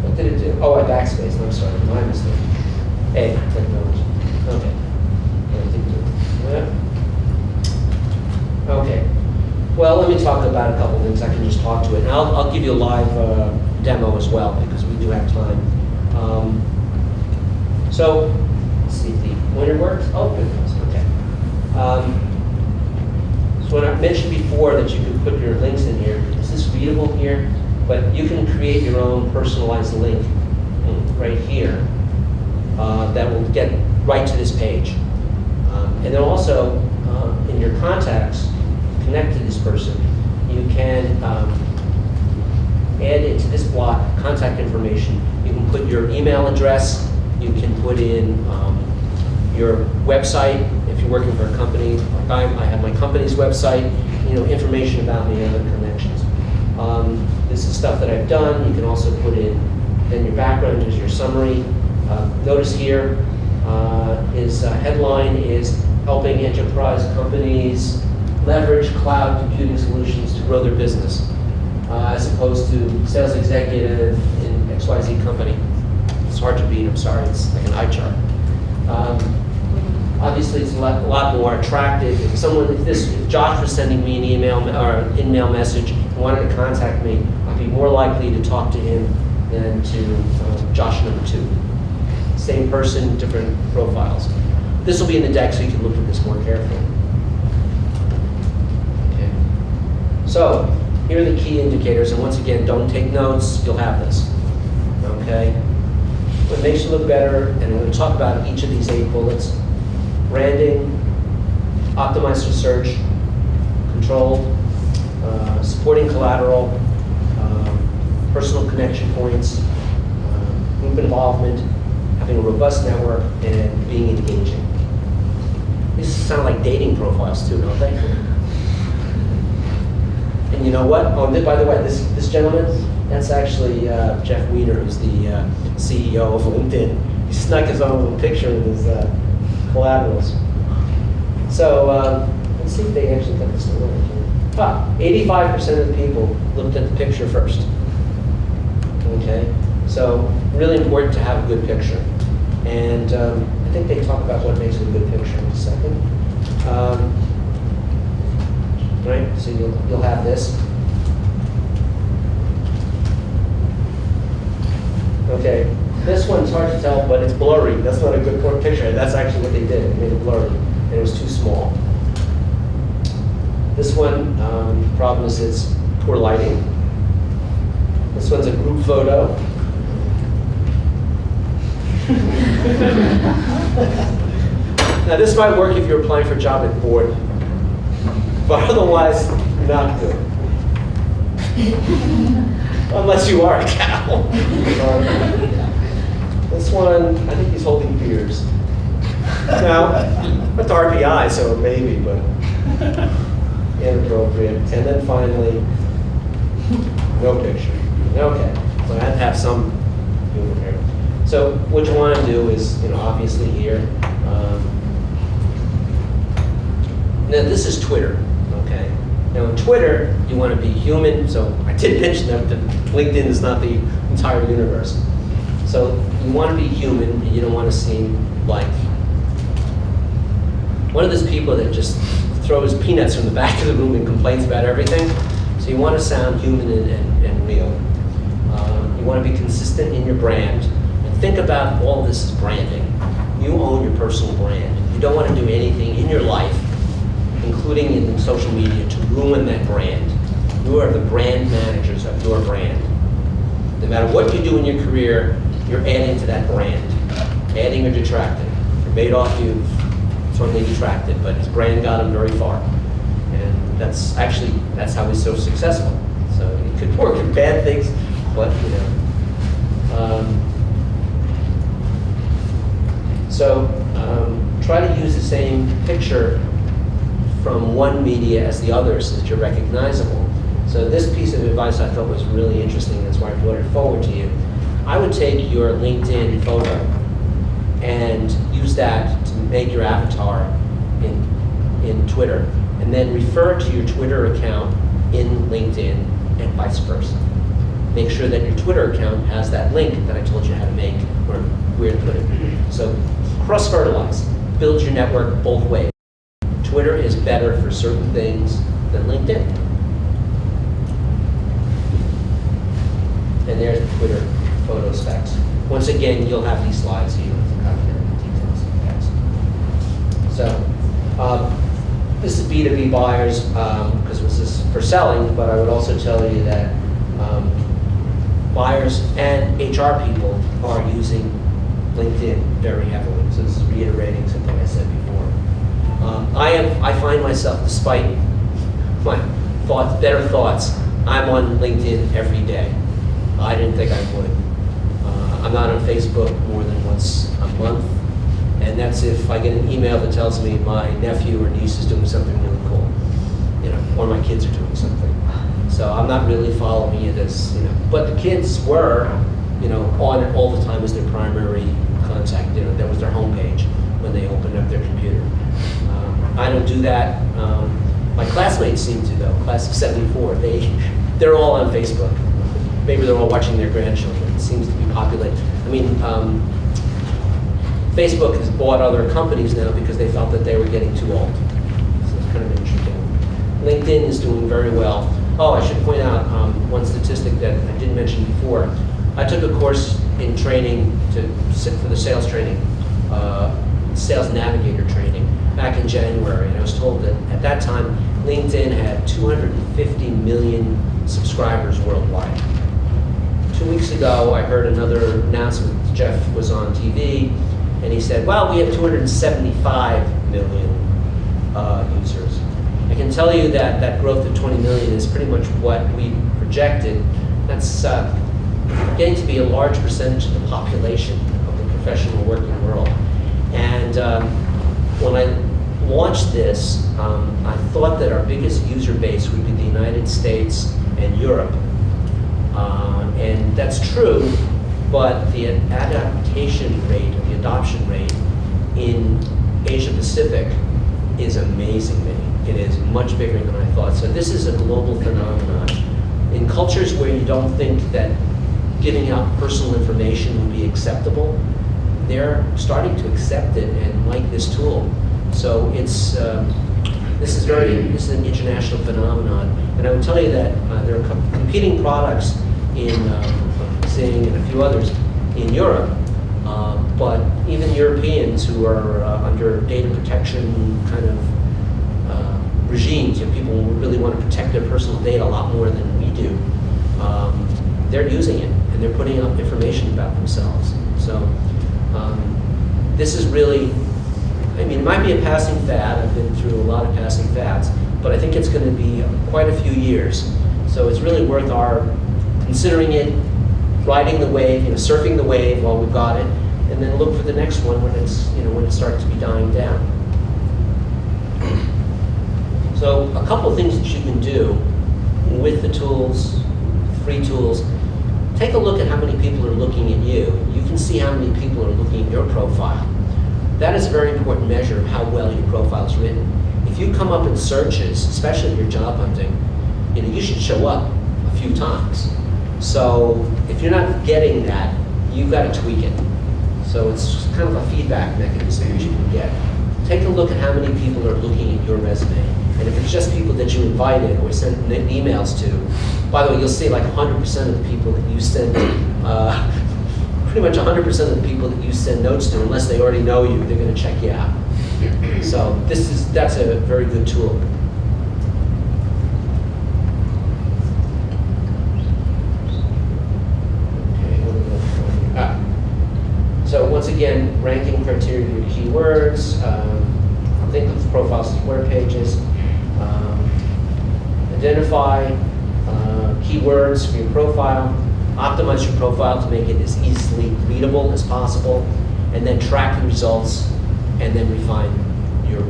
What did it do? Oh, I backspaced. I'm sorry, my mistake. A, technology. Okay. Yeah. Okay. Well, let me talk about a couple things. I can just talk to it. And I'll give you a live demo as well, because we do have time. So, let's see if the pointer works. Oh, good. Okay. So when I mentioned before that you could put your links in here, is this readable here? But you can create your own personalized link right here that will get right to this page. And then also, in your contacts, connect to this person, you can add into this block contact information. You can put your email address, you can put in your website if you're working for a company. Like I have my company's website, information about me and other connections. This is stuff that I've done. You can also put in then your background is your summary. Notice here, his headline is helping enterprise companies leverage cloud computing solutions to grow their business, as opposed to sales executive in XYZ company. It's hard to beat, I'm sorry, it's like an eye chart. Obviously, it's a lot more attractive. If Josh was sending me an email or an in-mail message and wanted to contact me, I'd be more likely to talk to him than to Josh number 2. Same person, different profiles. This will be in the deck so you can look at this more carefully. Okay. So, here are the key indicators, and once again, don't take notes, you'll have this. Okay? What makes you look better, and we're going to talk about each of these 8 bullets. Branding, optimized for search, control, supporting collateral, personal connection points, group involvement, having a robust network, and being engaging. These sound like dating profiles too, don't they? And you know what? Oh, by the way, this gentleman, that's actually Jeff Weiner, who's the CEO of LinkedIn. He snuck his own little picture in his collaterals. So let's see if they actually got this over here. 85% of the people looked at the picture first. Okay, so really important to have a good picture. And I think they talk about what makes a good picture in a second. Right, so you'll have this. Okay, this one's hard to tell, but it's blurry. That's not a good picture. That's actually what they did. They made it blurry, and it was too small. This one, the problem is it's poor lighting. This one's a group photo. Now this might work if you're applying for a job at Ford, but otherwise, not good. Unless you are a cow. This one, I think he's holding beers. Now, it's RPI, so maybe, but inappropriate. And then finally, no picture. Okay, so I have to have some humor here. So what you want to do is, obviously here. Now this is Twitter, okay? Now in Twitter, you want to be human, so I did mention that LinkedIn is not the entire universe. So you want to be human, and you don't want to seem like one of those people that just throws peanuts from the back of the room and complains about everything. So you want to sound human and real. You want to be consistent in your brand. And think about all this as branding. You own your personal brand. You don't want to do anything in your life, including in social media, to ruin that brand. You are the brand managers of your brand. No matter what you do in your career, you're adding to that brand. Adding or detracting. For Madoff, you've certainly detracted, but his brand got him very far. And that's how he's so successful. So it could work in bad things, but you know. Try to use the same picture from one media as the other so that you're recognizable. So this piece of advice I thought was really interesting, that's why I brought it forward to you. I would take your LinkedIn photo and use that to make your avatar in Twitter, and then refer to your Twitter account in LinkedIn and vice versa. Make sure that your Twitter account has that link that I told you how to make or where to put it. So cross-fertilize, build your network both ways. Twitter is better for certain things than LinkedIn. And there's the Twitter photo specs. Once again, you'll have these slides here with the details. So this is B2B buyers, because this is for selling, but I would also tell you that buyers and HR people are using LinkedIn very heavily. So this is reiterating something I said before. I find myself, despite my better thoughts, I'm on LinkedIn every day. I didn't think I would. I'm not on Facebook more than once a month, and that's if I get an email that tells me my nephew or niece is doing something really cool, you know, or my kids are doing something. So I'm not really following it as, you know, but the kids were, you know, on it all the time as their primary contact. You know, that was their homepage when they opened up their computer. I don't do that. My classmates seem to, though. Class of '74, they're all on Facebook. Maybe they're all watching their grandchildren. It seems to be populated. I mean, Facebook has bought other companies now because they felt that they were getting too old. So it's kind of interesting. LinkedIn is doing very well. Oh, I should point out one statistic that I didn't mention before. I took a course in training to sit for the sales training, sales navigator training, back in January. And I was told that at that time, LinkedIn had 250 million subscribers worldwide. 2 weeks ago, I heard another announcement. Jeff was on TV, and he said, well, we have 275 million users. I can tell you that that growth of 20 million is pretty much what we projected. That's getting to be a large percentage of the population of the professional working world. And when I launched this, I thought that our biggest user base would be the United States and Europe. And that's true, but the adaptation rate, the adoption rate in Asia Pacific is amazing. It is much bigger than I thought. So this is a global phenomenon. In cultures where you don't think that giving out personal information would be acceptable, they're starting to accept it and like this tool. So it's this is an international phenomenon. And I would tell you that there are competing products in Zing and a few others in Europe, but even Europeans who are under data protection kind of regimes, you know, people who really want to protect their personal data a lot more than we do, they're using it and they're putting up information about themselves. So this is really, I mean, it might be a passing fad. I've been through a lot of passing fads, but I think it's going to be quite a few years. So it's really worth our considering it, riding the wave, you know, surfing the wave while we've got it, and then look for the next one when it's, you know, when it starts to be dying down. So a couple of things that you can do with the tools, free tools. Take a look at how many people are looking at you. You can see how many people are looking at your profile. That is a very important measure of how well your profile is written. If you come up in searches, especially if you're job hunting, you know, you should show up a few times. So if you're not getting that, you've got to tweak it. So it's kind of a feedback mechanism that you can get. Take a look at how many people are looking at your resume. And if it's just people that you invited or sent emails to, by the way, you'll see like 100% of the people that you send, pretty much 100% of the people that you send notes to, unless they already know you, they're going to check you out. So that's a very good tool. ranking criteria of your keywords, think of profiles as web pages, identify keywords for your profile, optimize your profile to make it as easily readable as possible, and then track the results, and then refine your,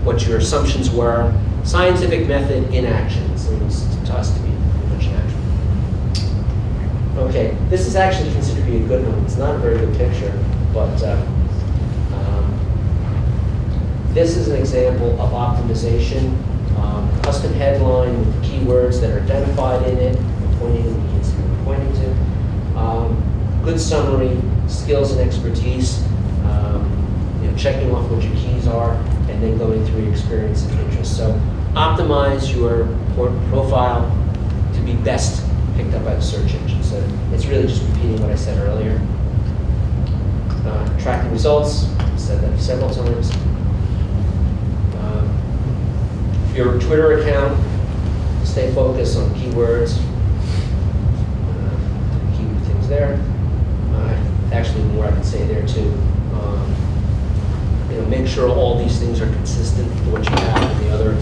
what your assumptions were. Scientific method in action. It seems to us to be pretty much in action. Okay, this is actually considered to be a good one. It's not a very good picture, but this is an example of optimization. Custom headline with keywords that are identified in it, pointing, you can see what we're pointing to. Good summary, skills and expertise, checking off what your keys are, and then going through your experience and interests. So optimize your profile to be best picked up by the search engine. So it's really just repeating what I said earlier. Tracking results, said that several times. Your Twitter account, stay focused on keywords, keep things there. Actually, more I can say there too. Make sure all these things are consistent with what you have in the other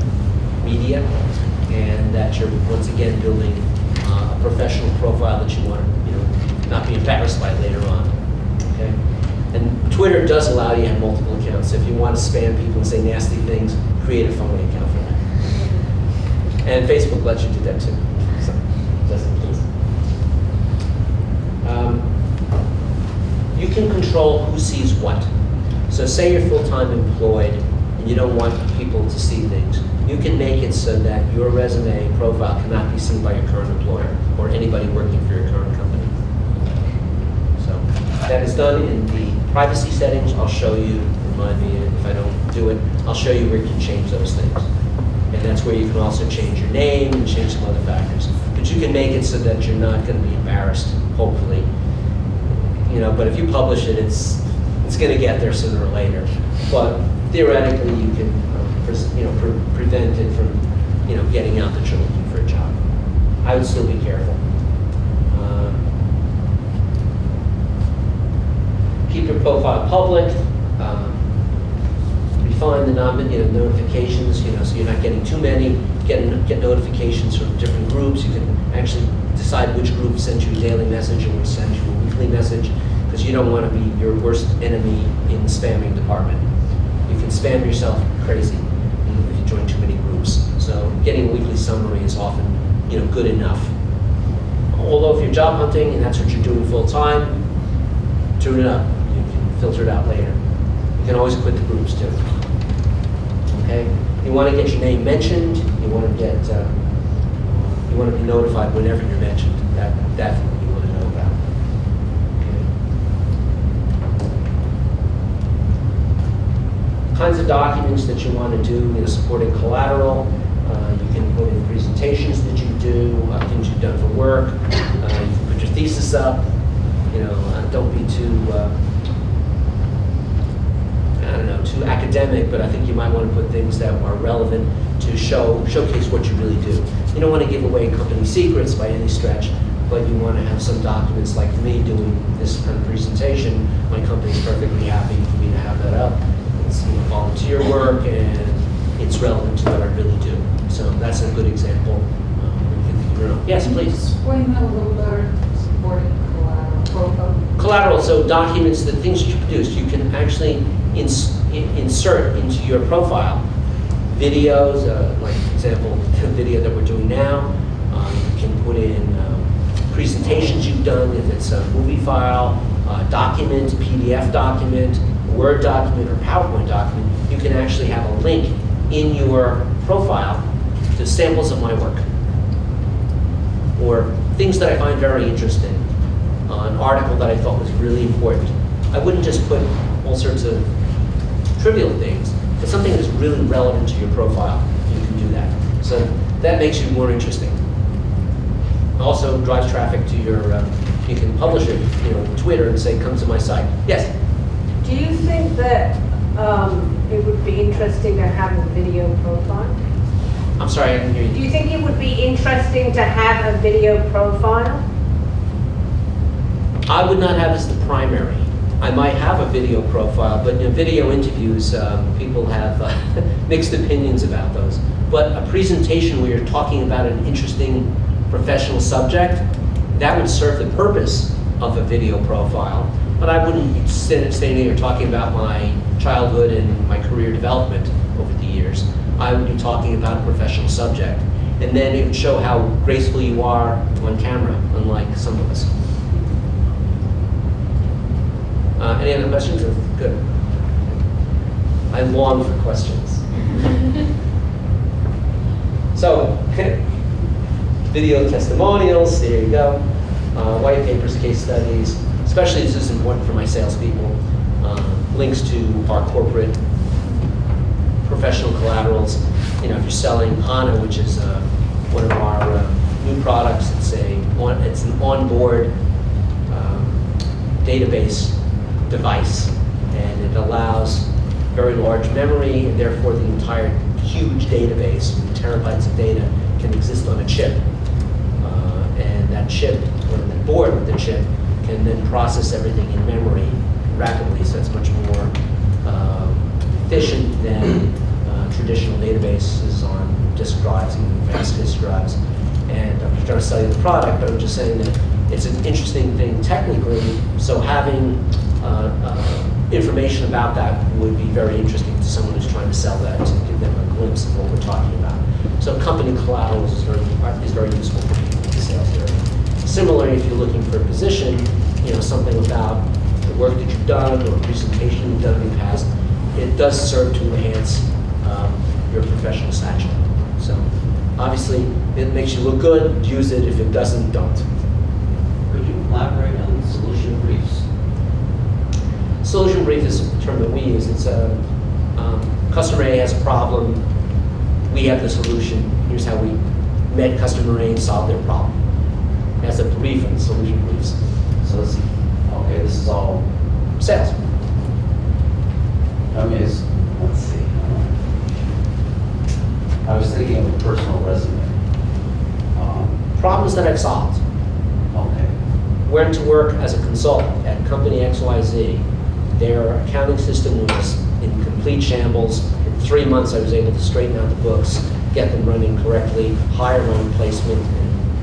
media, and that you're once again building a professional profile that you want to, not be embarrassed by later on. Okay, and Twitter does allow you to have multiple accounts. If you want to spam people and say nasty things, create a phony account for that. And Facebook lets you do that too. So, just in case. You can control who sees what. So say you're full-time employed and you don't want people to see things. You can make it so that your resume profile cannot be seen by your current employer or anybody working for your current company. So that is done in the privacy settings. I'll show you, remind me if I don't do it, I'll show you where you can change those things. And that's where you can also change your name and change some other factors. But you can make it so that you're not going to be embarrassed, hopefully. But if you publish it, it's going to get there sooner or later. But theoretically, you can prevent it from getting out that you're looking for a job. I would still be careful. Keep your profile public. Refine the notifications, so you're not getting too many. Get notifications from different groups. You can actually decide which group sends you a daily message and which sends you a weekly message, because you don't want to be your worst enemy in the spamming department. You can spam yourself crazy if you join too many groups. So getting a weekly summary is often good enough. Although if you're job hunting and that's what you're doing full time, tune it up. You can filter it out later. You can always quit the groups too. Okay? You want to get your name mentioned. You want to get you want to be notified whenever you're mentioned. That definitely you want to know about. Okay. Kinds of documents that you want to do, supporting collateral. You can put in presentations that you do, things you've done for work. You can put your thesis up. Don't be too too academic, but I think you might want to put things that are relevant to showcase what you really do. You don't want to give away company secrets by any stretch, but you want to have some documents like me doing this kind of presentation. My company's perfectly happy for me to have that up. It's volunteer work and it's relevant to what I really do. So that's a good example. Yes, please. Explain that a little better. Supporting collateral. Collateral, so documents, the things that you produce, you can actually insert into your profile. Videos, like for example, the video that we're doing now. You can put in presentations you've done, if it's a movie file, document, PDF document, Word document, or PowerPoint document. You can actually have a link in your profile to samples of my work, or things that I find very interesting. An article that I thought was really important. I wouldn't just put all sorts of trivial things, but something that's really relevant to your profile. You can do that. So that makes you more interesting. Also drives traffic to your, you can publish it, on Twitter and say, come to my site. Yes? Do you think that it would be interesting to have a video profile? I'm sorry, I didn't hear you. Do you think it would be interesting to have a video profile? I would not have as the primary. I might have a video profile, but in video interviews, people have mixed opinions about those. But a presentation where you're talking about an interesting professional subject, that would serve the purpose of a video profile. But I wouldn't be standing here talking about my childhood and my career development over the years. I would be talking about a professional subject. And then it would show how graceful you are on camera, unlike some of us. Any other questions? Good. I long for questions. So, video testimonials, there you go. White papers, case studies, especially this is important for my salespeople. Links to our corporate professional collaterals. You know, if you're selling HANA, which is one of our new products, it's an onboard database device, and it allows very large memory, and therefore the entire huge database, terabytes of data, can exist on a chip. And that chip, or the board with the chip, can then process everything in memory rapidly, so it's much more efficient than traditional databases on disk drives, even fast disk drives. And I'm just trying to sell you the product, but I'm just saying that it's an interesting thing technically, so having information about that would be very interesting to someone who's trying to sell that, to give them a glimpse of what we're talking about. So company collaterals is very useful for people in the sales area. Similarly, if you're looking for a position, you know, something about the work that you've done or a presentation you've done in the past, it does serve to enhance your professional stature. So obviously, it makes you look good, use it. If it doesn't, don't. Could you elaborate on solution briefs? Solution brief is a term that we use. It's customer A has a problem. We have the solution. Here's how we met customer A and solved their problem. That's a brief and solution briefs. So this, okay, this is all, Sales. I mean, let's see. I was thinking of a personal resume. Problems that I've solved. Okay. Went to work as a consultant at company XYZ. Their accounting system was in complete shambles. In 3 months, I was able to straighten out the books, get them running correctly, hire my replacement,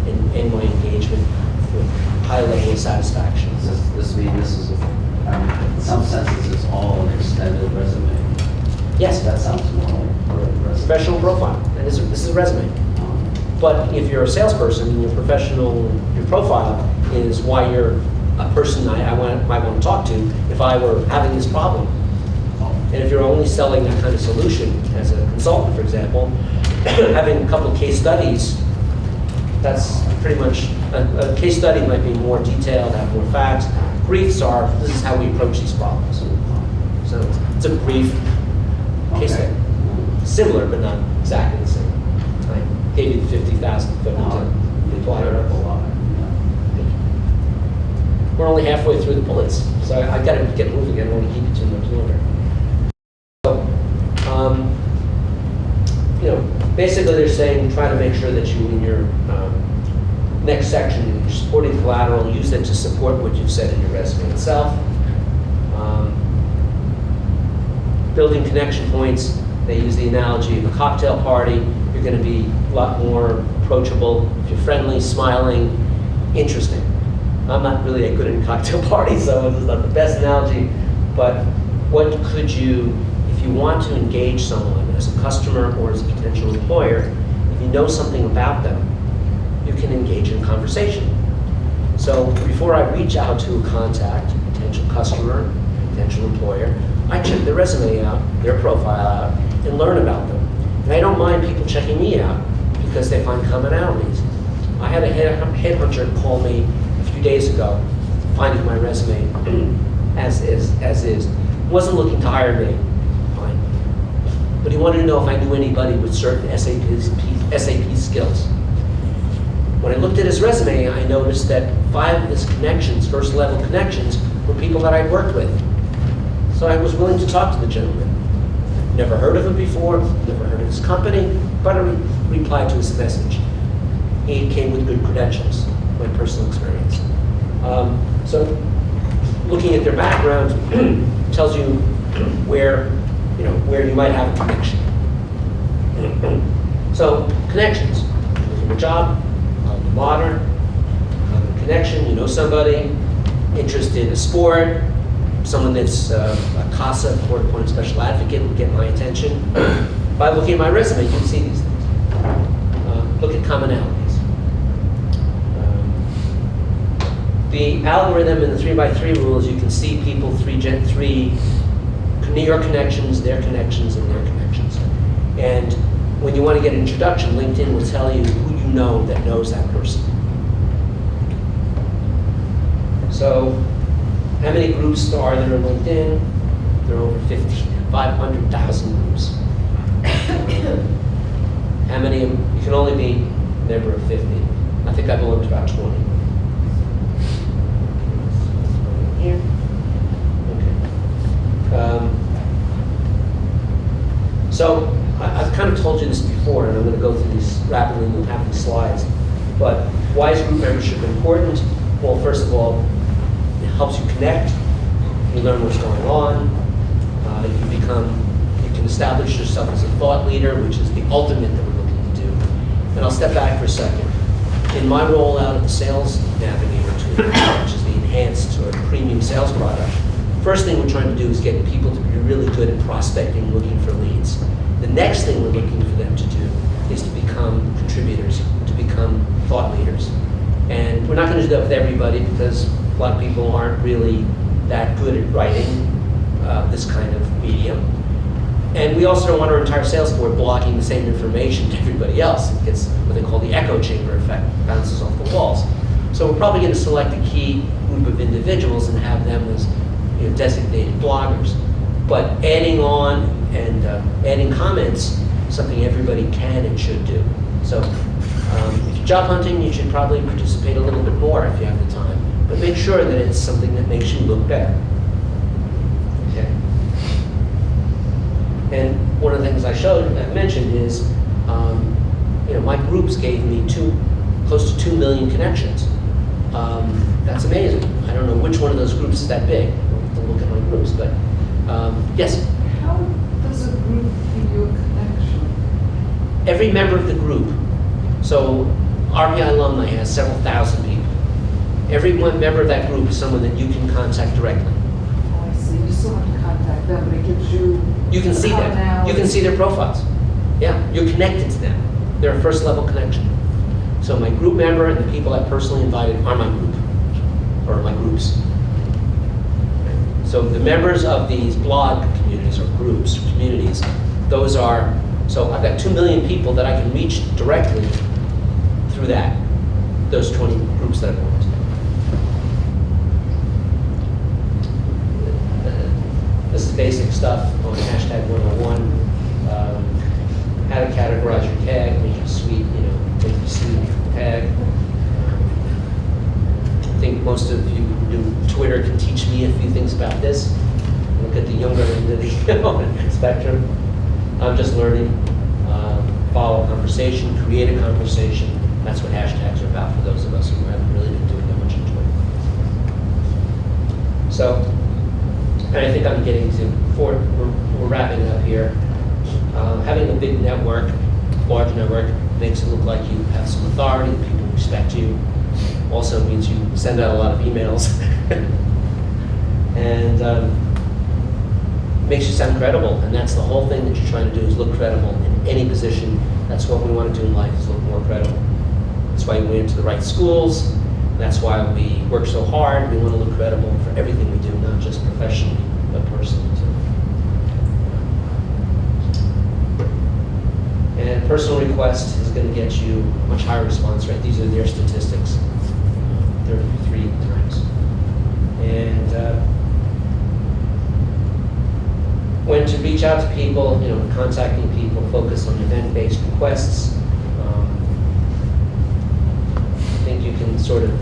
and end my engagement with high level of satisfaction. Does this mean this is, in some senses, it's all an extended resume? Yes, That sounds more like a resume. professional profile. And this is a resume. But if you're a salesperson, your profile is why you're a person I might want to talk to if I were having this problem. And if you're only selling that kind of solution as a consultant, for example, having a couple of case studies, that's pretty much, a case study might be more detailed, have more facts. Briefs are, this is how we approach these problems. So it's a brief case Okay. study. Similar, but not exactly the same. I gave you the 50,000 foot to apply it. We're only halfway through the bullets, so I've got to get moving. I don't want to keep you too much longer. So, you know, basically they're saying try to make sure that you, in your next section, your supporting collateral, use it to support what you've said in your resume itself. Building connection points, they use the analogy of a cocktail party. You're going to be a lot more approachable if you're friendly, smiling, interesting. I'm not really that good at cocktail parties, so this is not the best analogy, but what could you, if you want to engage someone as a customer or as a potential employer, if you know something about them, you can engage in conversation. So before I reach out to a contact, a potential customer, potential employer, I check their resume out, their profile out, and learn about them. And I don't mind people checking me out because they find commonalities. I had a headhunter call me a few days ago, finding my resume as is. Wasn't looking to hire me, fine. But he wanted to know if I knew anybody with certain SAP skills. When I looked at his resume, I noticed that 5 of his connections, first level connections, were people that I'd worked with. So I was willing to talk to the gentleman. Never heard of him before, never heard of his company, but I replied to his message. He came with good credentials, my personal experience. So looking at their background tells you where you might have a connection. So, connections. Looking for a job, modern, connection, you know somebody, interested in a sport, someone that's a CASA, court-appointed special advocate, would get my attention. By looking at my resume, you can see these things. Look at commonalities. The algorithm in the 3x3 rules, you can see people, your connections, their connections, and their connections. And when you want to get an introduction, LinkedIn will tell you who you know that knows that person. So, how many groups are there in LinkedIn? There are over 500,000 groups. How many, you can only be a member of 50. I think I belong to about 20. Here. Okay. So, I've kind of told you this before, and I'm going to go through these rapidly, and we'll have these slides. But why is group membership important? Well, first of all, it helps you connect, you learn what's going on, you can establish yourself as a thought leader, which is the ultimate that we're looking to do. And I'll step back for a second. In my rollout of the Sales Navigator tool, which is the enhanced or premium sales product, first thing we're trying to do is get people to be really good at prospecting, looking for leads. The next thing we're looking for them to do is to become contributors, to become thought leaders. And we're not going to do that with everybody because a lot of people aren't really that good at writing this kind of medium. And we also don't want our entire sales board blogging the same information to everybody else. It gets what they call the echo chamber effect, bounces off the walls. So we're probably going to select a key group of individuals and have them as designated bloggers. But adding on and adding comments, something everybody can and should do. So if you're job hunting, you should probably participate a little bit more if you have the time. But make sure that it's something that makes you look better. Okay. And one of the things I mentioned is, my groups gave me close to 2 million connections. That's amazing. I don't know which one of those groups is that big. I'll have to look at my groups, but yes. How does a group give you a connection? Every member of the group, so RPI alumni has several thousand people. Every one member of that group is someone that you can contact directly. Oh, I see. You still have to contact them, but it gives you. You can see them. You can see their profiles. Yeah, you're connected to them. They're a first level connection. So my group member and the people I personally invited are my group, or my groups. So the members of these blog communities or groups, or communities, those are, so I've got 2 million people that I can reach directly through those 20 groups that I've belong to. This is basic stuff on hashtag 101. How to categorize your tag, make it sweet, make it sweet tag. I think most of you who do Twitter can teach me a few things about this. Look at the younger end of the spectrum. I'm just learning. Follow a conversation, create a conversation. That's what hashtags are about for those of us who haven't really been doing that much on Twitter. So, and I think I'm getting to, we're wrapping up here. Having a big network, large network, makes it look like you have some authority, people respect you. Also means you send out a lot of emails. And makes you sound credible, and that's the whole thing that you're trying to do, is look credible in any position. That's what we want to do in life, is look more credible. That's why we went to the right schools. That's why we work so hard. We want to look credible for everything we do, not just professionally, but personally too. And personal request is going to get you a much higher response rate. These are their statistics, 33 times. And when to reach out to people, contacting people, focus on event-based requests. I think you can sort of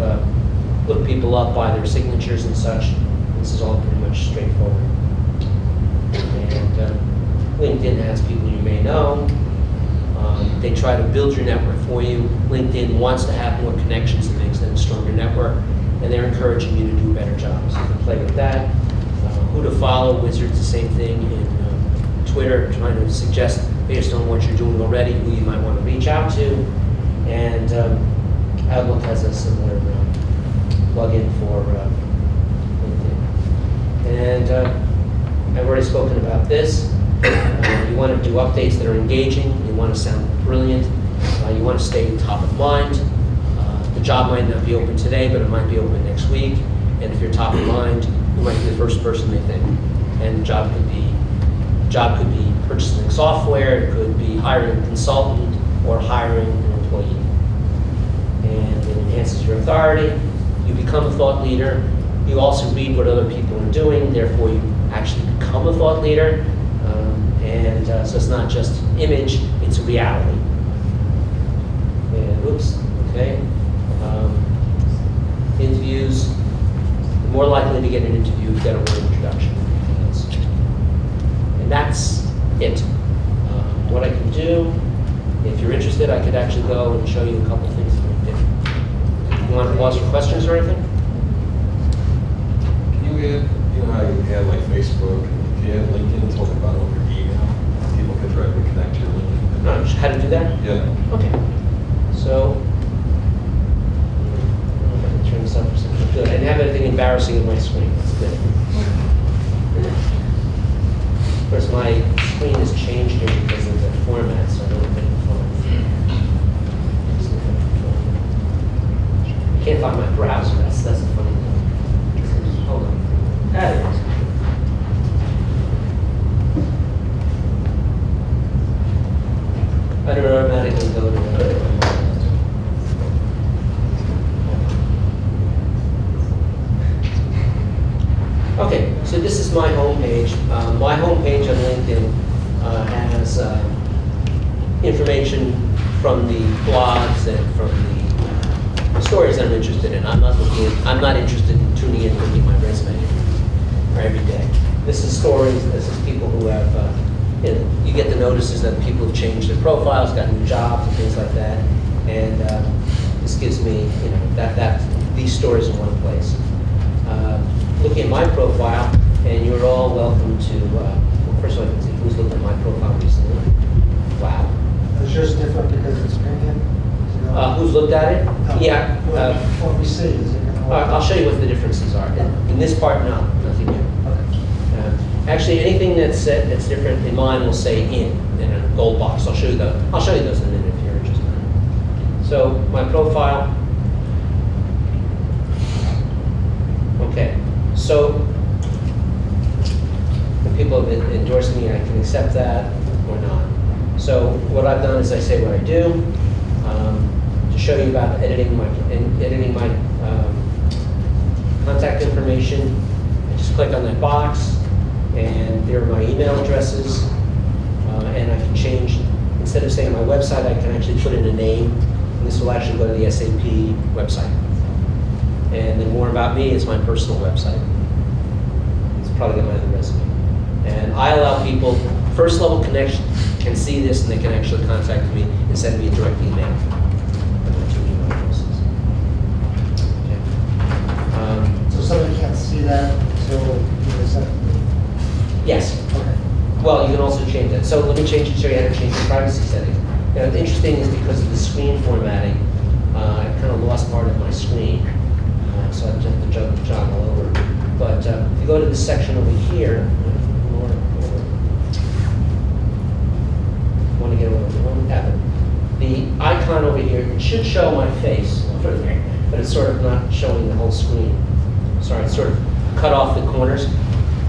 look people up by their signatures and such. This is all pretty much straightforward. And LinkedIn has people you may know. They try to build your network for you. LinkedIn wants to have more connections that makes them a stronger network. And they're encouraging you to do a better job. So you can play with that. Who to follow, Wizards, the same thing in Twitter, trying to suggest based on what you're doing already, who you might want to reach out to. And Outlook has a similar plugin for LinkedIn. And I've already spoken about this. You want to do updates that are engaging. You want to sound brilliant. You want to stay top of mind. The job might not be open today, but it might be open next week. And if you're top of mind, you might be the first person they think. And the job could be purchasing software. It could be hiring a consultant or hiring an employee. And it enhances your authority. You become a thought leader. You also read what other people are doing. Therefore, you actually become a thought leader. So it's not just image, it's reality. And oops, okay. Interviews, you're more likely to get an interview if you get a word introduction. And that's it. What I can do, if you're interested, I could actually go and show you a couple things that we did. You want to pause for questions or anything? Can you add, you know how you have like Facebook, if you have LinkedIn, talk about over email, people can directly connect to your LinkedIn. No, how to do that? Yeah. Okay. So, I can turn this up for something good. I didn't have anything embarrassing on my screen. That's good. Of course, my screen has changed here because of the format, so I don't think it's I can't find my browser. That's a funny thing. Hold on. There it is. I don't automatically go to Okay, so this is my homepage. My homepage on LinkedIn has information from the blogs and from the stories I'm interested in. I'm not interested in tuning in and looking at my resume every day. This is stories. This is people who have. You get the notices that people have changed their profiles, got new jobs, and things like that. And this gives me, these stories in one place. Looking at my profile, and you're all welcome to. Well, first of all, I can see who's looked at my profile recently. Wow. Is yours different because it's premium? Who's looked at it? Yeah. What we see, is it going to? I'll show you what the differences are. In this part, no, nothing new. Okay. Actually, anything that's different in mine will say in a gold box. I'll show you those in a minute if you're interested. So my profile. Okay. So when people have endorsed me, I can accept that or not. So what I've done is I say what I do to show you about editing my contact information. I just click on that box. And there are my email addresses, and I can change, instead of saying my website, I can actually put in a name, and this will actually go to the SAP website. And then more about me is my personal website. It's probably got my other resume. And I allow people, first level connection can see this, and they can actually contact me and send me a direct email. Okay. So somebody can't see that until you accept it? Yes. Okay. Well, you can also change that. So let me change it, show you how to change the privacy settings. Now, the interesting is because of the screen formatting, I kind of lost part of my screen. So I have to jog all over. But if you go to this section over here, want to get over the icon over here, it should show my face, but it's sort of not showing the whole screen. Sorry, it's sort of cut off the corners.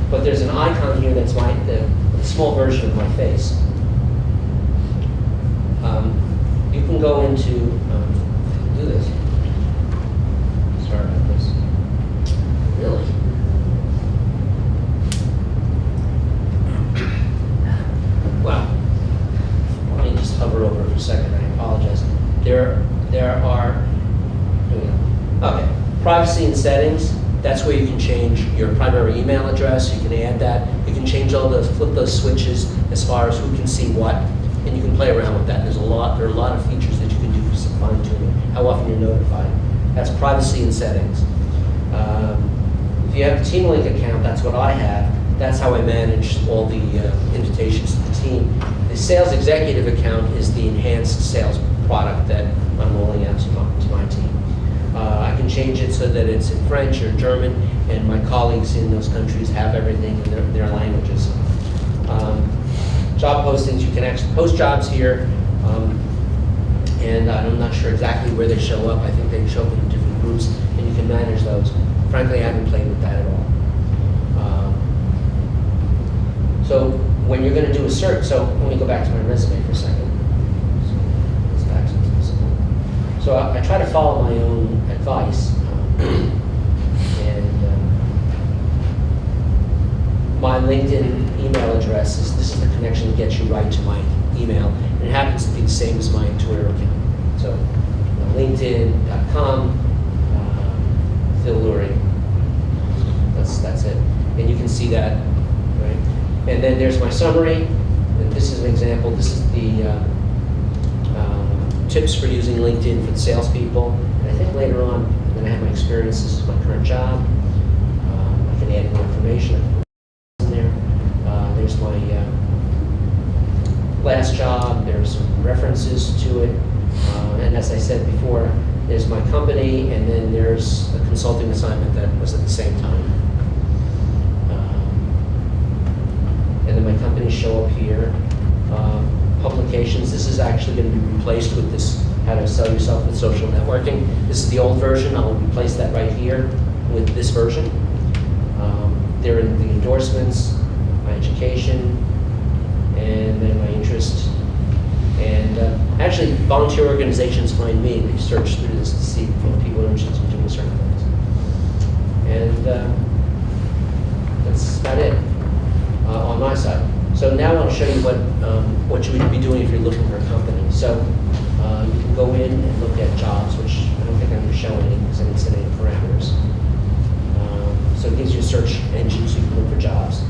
But there's an icon here that's the small version of my face. You can go into, do this. Sorry about this. Really? Wow. Let me just hover over for a second. I apologize. There are, okay, privacy and settings. That's where you can change your primary email address. You can add that. You can change all those, flip those switches as far as who can see what, and you can play around with that. There are a lot of features that you can do for some fine tuning. How often you're notified. That's privacy and settings. If you have the Team Link account, that's what I have. That's how I manage all the invitations to the team. The sales executive account is the enhanced sales product that I'm rolling out to my team. I can change it so that it's in French or German, and my colleagues in those countries have everything in their languages. Job postings, you can actually post jobs here, and I'm not sure exactly where they show up. I think they show up in different groups, and you can manage those. Frankly, I haven't played with that at all. So when you're going to do a search, so let me go back to my resume for a second. So I try to follow my own advice, and my LinkedIn email address this is the connection that gets you right to my email, and it happens to be the same as my Twitter account. So LinkedIn.com, Phil Lurie. That's it, and you can see that, right? And then there's my summary, and this is an example. This is the tips for using LinkedIn for the salespeople. And I think later on, I'm going to have my experience. This is my current job. I can add more information in there. There's my last job. There's some references to it. And as I said before, there's my company, and then there's a consulting assignment that was at the same time. And then my companies show up here. Publications, this is actually going to be replaced with this, how to sell yourself with social networking. This is the old version. I'll replace that right here with this version. There are the endorsements, my education, and then my interest. And actually, volunteer organizations find me. They search through this to see if people are interested in doing certain things. And that's about it on my side. So now I'll show you what you would be doing if you're looking for a company. So you can go in and look at jobs, which I don't think I'm going to show any because I didn't set any parameters. So it gives you a search engine so you can look for jobs.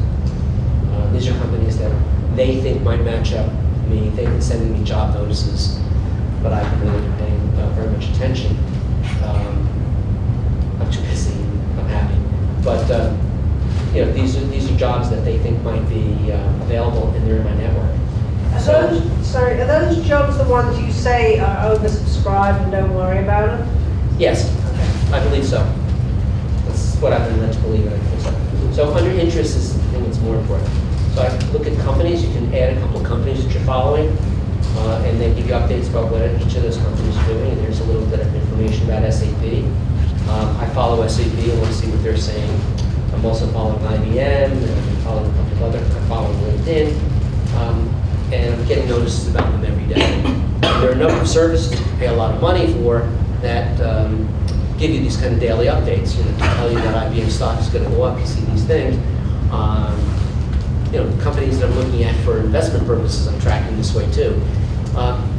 These are companies that they think might match up with me. They've been sending me job notices, but I haven't really been paying very much attention. I'm too busy. I'm happy. But you know, these are jobs that they think might be available, and they're in my network. Are those jobs the ones you say are oversubscribed and don't worry about them? Yes, I believe so. That's what I've been led to believe, and I think so. So under interest is the thing that's more important. So I look at companies. You can add a couple of companies that you're following, and they give you updates about what each of those companies are doing. And there's a little bit of information about SAP. I follow SAP and want to see what they're saying. I'm also following IBM, and I'm following a couple of other, I'm following LinkedIn, and I'm getting notices about them every day. And there are a number of services you pay a lot of money for that give you these kind of daily updates, you know, to tell you that IBM stock is going to go up. You see these things. You know, companies that I'm looking at for investment purposes, I'm tracking this way too.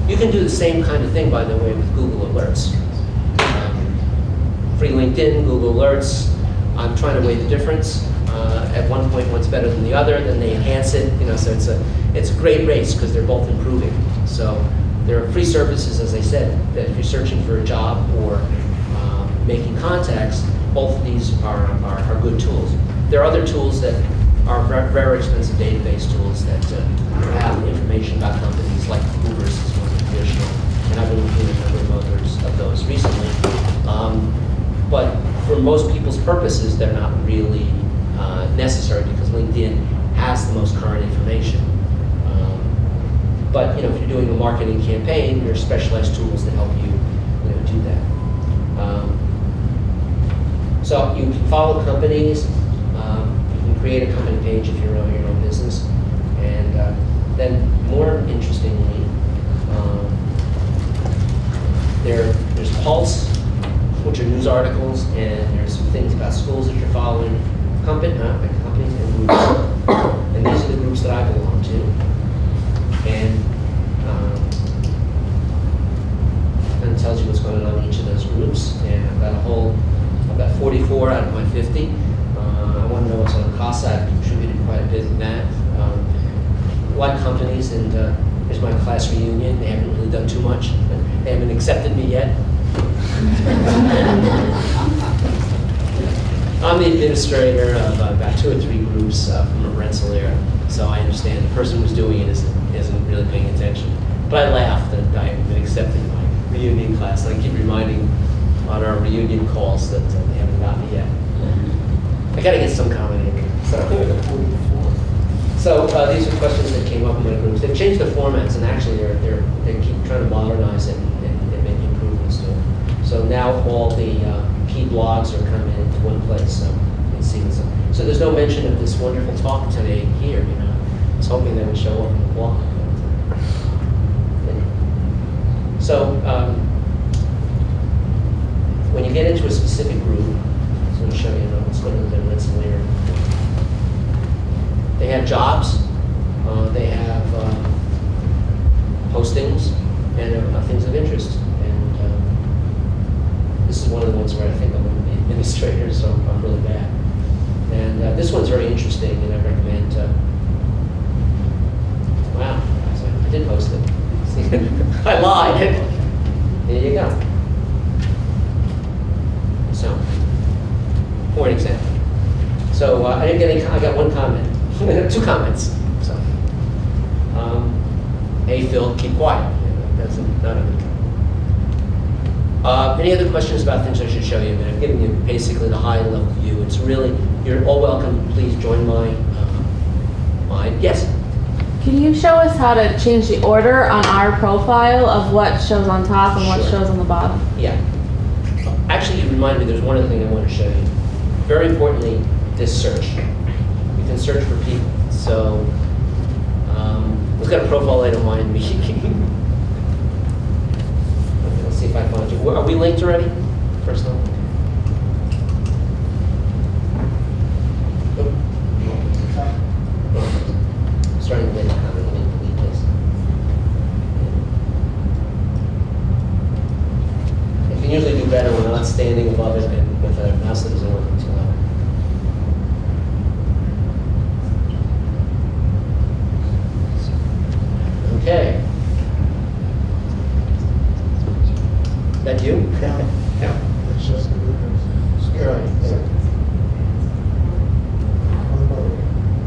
You can do the same kind of thing, by the way, with Google Alerts. Free LinkedIn, Google Alerts. I'm trying to weigh the difference. At one point, one's better than the other, then they enhance it. You know, so it's a great race because they're both improving. So there are free services, as I said, that if you're searching for a job or making contacts, both of these are good tools. There are other tools that are very expensive database tools that have information about companies, like Hoovers is one of the traditional, and I've been looking at a number of those recently. But for most people's purposes, they're not really necessary because LinkedIn has the most current information. But you know, if you're doing a marketing campaign, there are specialized tools that help you, do that. So you can follow companies. You can create a company page if you're running your own business, and then more interestingly, there's Pulse, which are news articles, and there's some things about schools that you're following, companies and groups. And these are the groups that I belong to. And it tells you what's going on in each of those groups. And I've got 44 out of my 50. I want to know what's on CASA. I've contributed quite a bit in that. A lot of companies, and here's my class reunion. They haven't really done too much. They haven't accepted me yet. I'm the administrator of about 2 or 3 groups from Rensselaer, so I understand the person who's doing it isn't really paying attention. But I laughed and I've been accepted in my reunion class, and I keep reminding on our reunion calls that they haven't gotten it yet. I gotta get some comment in. So these are questions that came up in my groups. They've changed the formats, and actually they keep trying to modernize it and make improvements to it. So now all the key blogs are coming into one place, so you can see this. So there's no mention of this wonderful talk today here, you know. I was hoping that would show up in the blog. So when you get into a specific group, I'm going to show you, let's go to the Rensselaer. They have jobs, they have postings, and things of interest. And this is one of the ones where I think I'm an administrator, so I'm really bad. And this one's very interesting, and I recommend. Wow, I did post it. I lied. There you go. So, for an example. So I didn't get any. I got one comment. 2 comments. So, hey Phil, keep quiet. That's not a good comment. Any other questions about things I should show you? I've given you basically the high level view. It's really, you're all welcome. Please join my yes. Can you show us how to change the order on our profile of what shows on top and what Sure. shows on the bottom? Yeah. Actually, you remind me, there's one other thing I want to show you. Very importantly, this search. You can search for people. So, who's got a profile I don't mind me? Let's see if I find you. Are we linked already? First one. Starting to make a comment. Let me delete this. You can usually do better when I'm not standing above it and with a mouse that isn't working too loud. Okay. That you? Yeah. It's just a good You're right.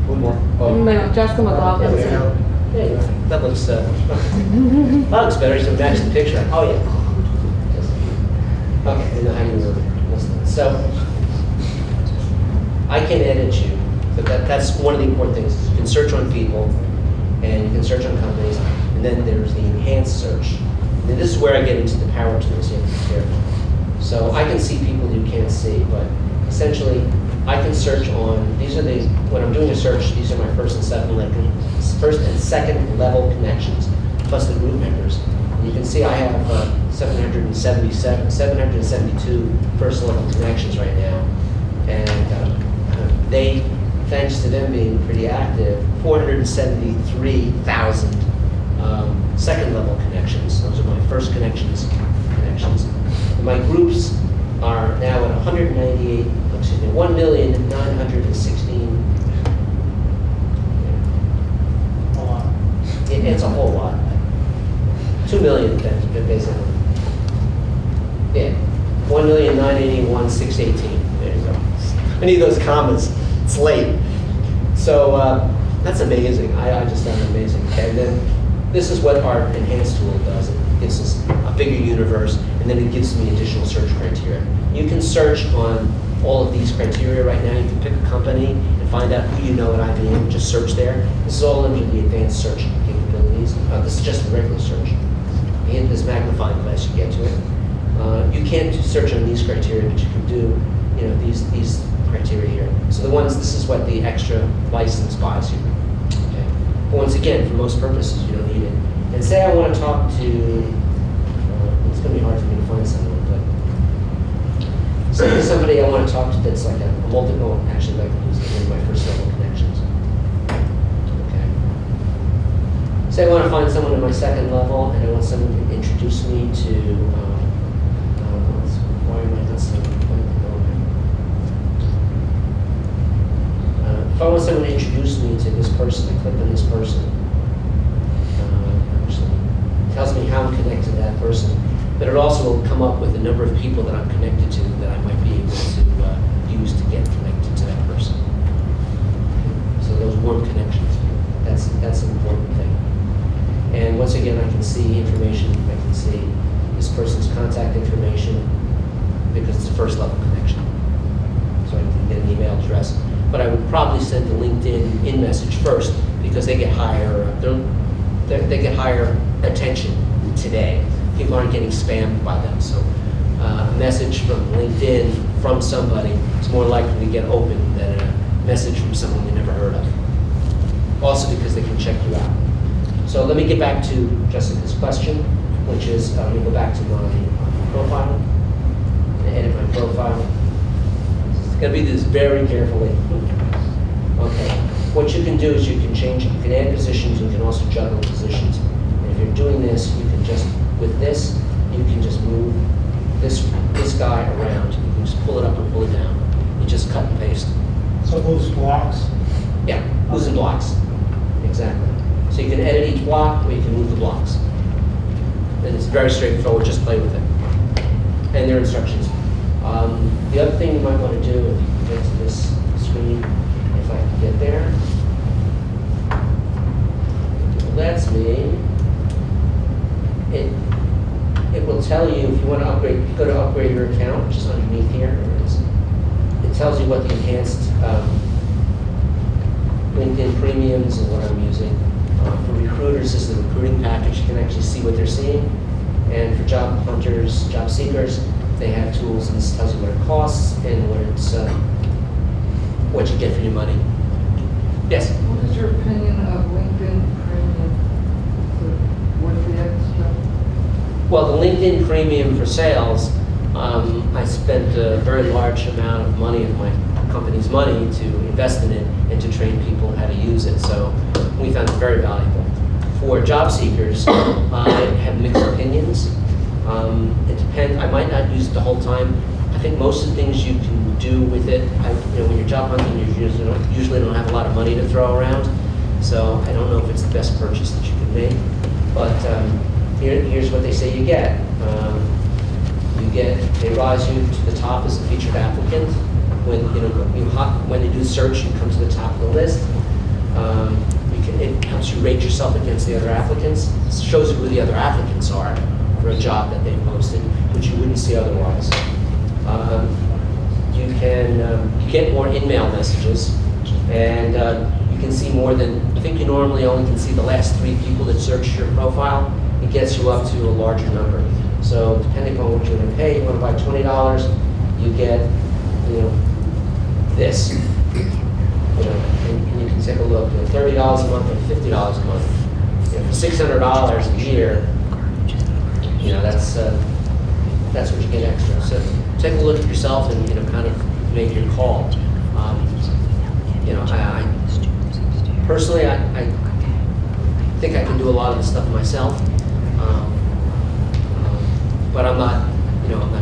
One more. Jessica McLaughlin. There we go. Hey, that looks that looks better. So match the picture. Oh yeah. Okay, I know how you move it. So I can edit you, but that's one of the important things. You can search on people, and you can search on companies, and then there's the enhanced search. And this is where I get into the power tools. You have to be careful. So I can see people you can't see, but essentially I can search on, these are the, when I'm doing a search, these are my first and second level connections, plus the group members. And you can see I have 772 first level connections right now. And they, thanks to them being pretty active, 473,000 second level connections. Those are my first connections. And my groups are now at 1,916,000. A lot. It's a whole lot. 2 million, basically. Yeah, 1,981,618. There you go. I need those commas. It's late. So that's amazing. I just found it amazing. Okay, and then this is what our enhanced tool does. It gives us a bigger universe, and then it gives me additional search criteria. You can search on all of these criteria right now. You can pick a company and find out who you know at IBM. Just search there. This is all under the advanced search capabilities. This is just the regular search. In this magnifying glass, you get to it. You can't search on these criteria, but you can do, these criteria here. So the ones, this is what the extra license buys you. Okay. But once again, for most purposes, you don't need it. And say I want to talk to, it's going to be hard for me to find someone, but say there's somebody I want to talk to that's like a multiple, actually like who's one of my first level connections. Okay. Say I want to find someone in my second level, and I want someone to introduce me to, why am I not so, if I want someone to introduce me to this person, I click on this person. Actually, it tells me how I'm connected to that person, but it also will come up with a number of people that I'm connected to that I might be able to use to get connected. first level connection. So I can get an email address. But I would probably send the LinkedIn in message first because they get higher, they get higher attention today. People aren't getting spammed by them. So a message from LinkedIn from somebody is more likely to get open than a message from someone you never heard of. Also because they can check you out. So let me get back to Jessica's question, which is, let me go back to my profile, and edit my profile. It's gonna be this very carefully. Okay, what you can do is you can change, you can add positions, you can also juggle positions. And if you're doing this, you can just, with this, you can just move this guy around. You can just pull it up and pull it down. You just cut and paste. So those blocks, Yeah, moves and blocks. Exactly. So you can edit each block, or you can move the blocks. And it's very straightforward, just play with it. And there are instructions. The other thing you might want to do, if you can get to this screen, if I can get there. That's me. It will tell you if you want to upgrade, go to upgrade your account, which is underneath here. There it is. It tells you what the enhanced LinkedIn premiums and what I'm using. For recruiters, this is the recruiting package. You can actually see what they're seeing. And for job hunters, job seekers, they have tools, and this tells you what it costs and what you get for your money. Yes? What is your opinion of LinkedIn Premium? What's the extra? Well, the LinkedIn premium for sales, I spent a very large amount of money of my company's money to invest in it and to train people how to use it. So we found it very valuable. For job seekers, I have mixed opinions. It depends. I might not use it the whole time. I think most of the things you can do with it, when you're job hunting, you usually don't have a lot of money to throw around. So I don't know if it's the best purchase that you can make. But here's what they say you get. They rise you to the top as a featured applicant. When they do search, you come to the top of the list. It helps you rate yourself against the other applicants. It shows you who the other applicants are for a job that they posted, which you wouldn't see otherwise. You get more in-mail messages, and you can see more than, I think you normally only can see the last 3 people that searched your profile. It gets you up to a larger number. So depending on what you want to pay, you want to buy $20, you get, this. And you can take a look, $30 a month or $50 a month. For $600 a year, that's what you get extra. So take a look at yourself and kind of make your call. Personally, I think I can do a lot of the stuff myself, but I'm not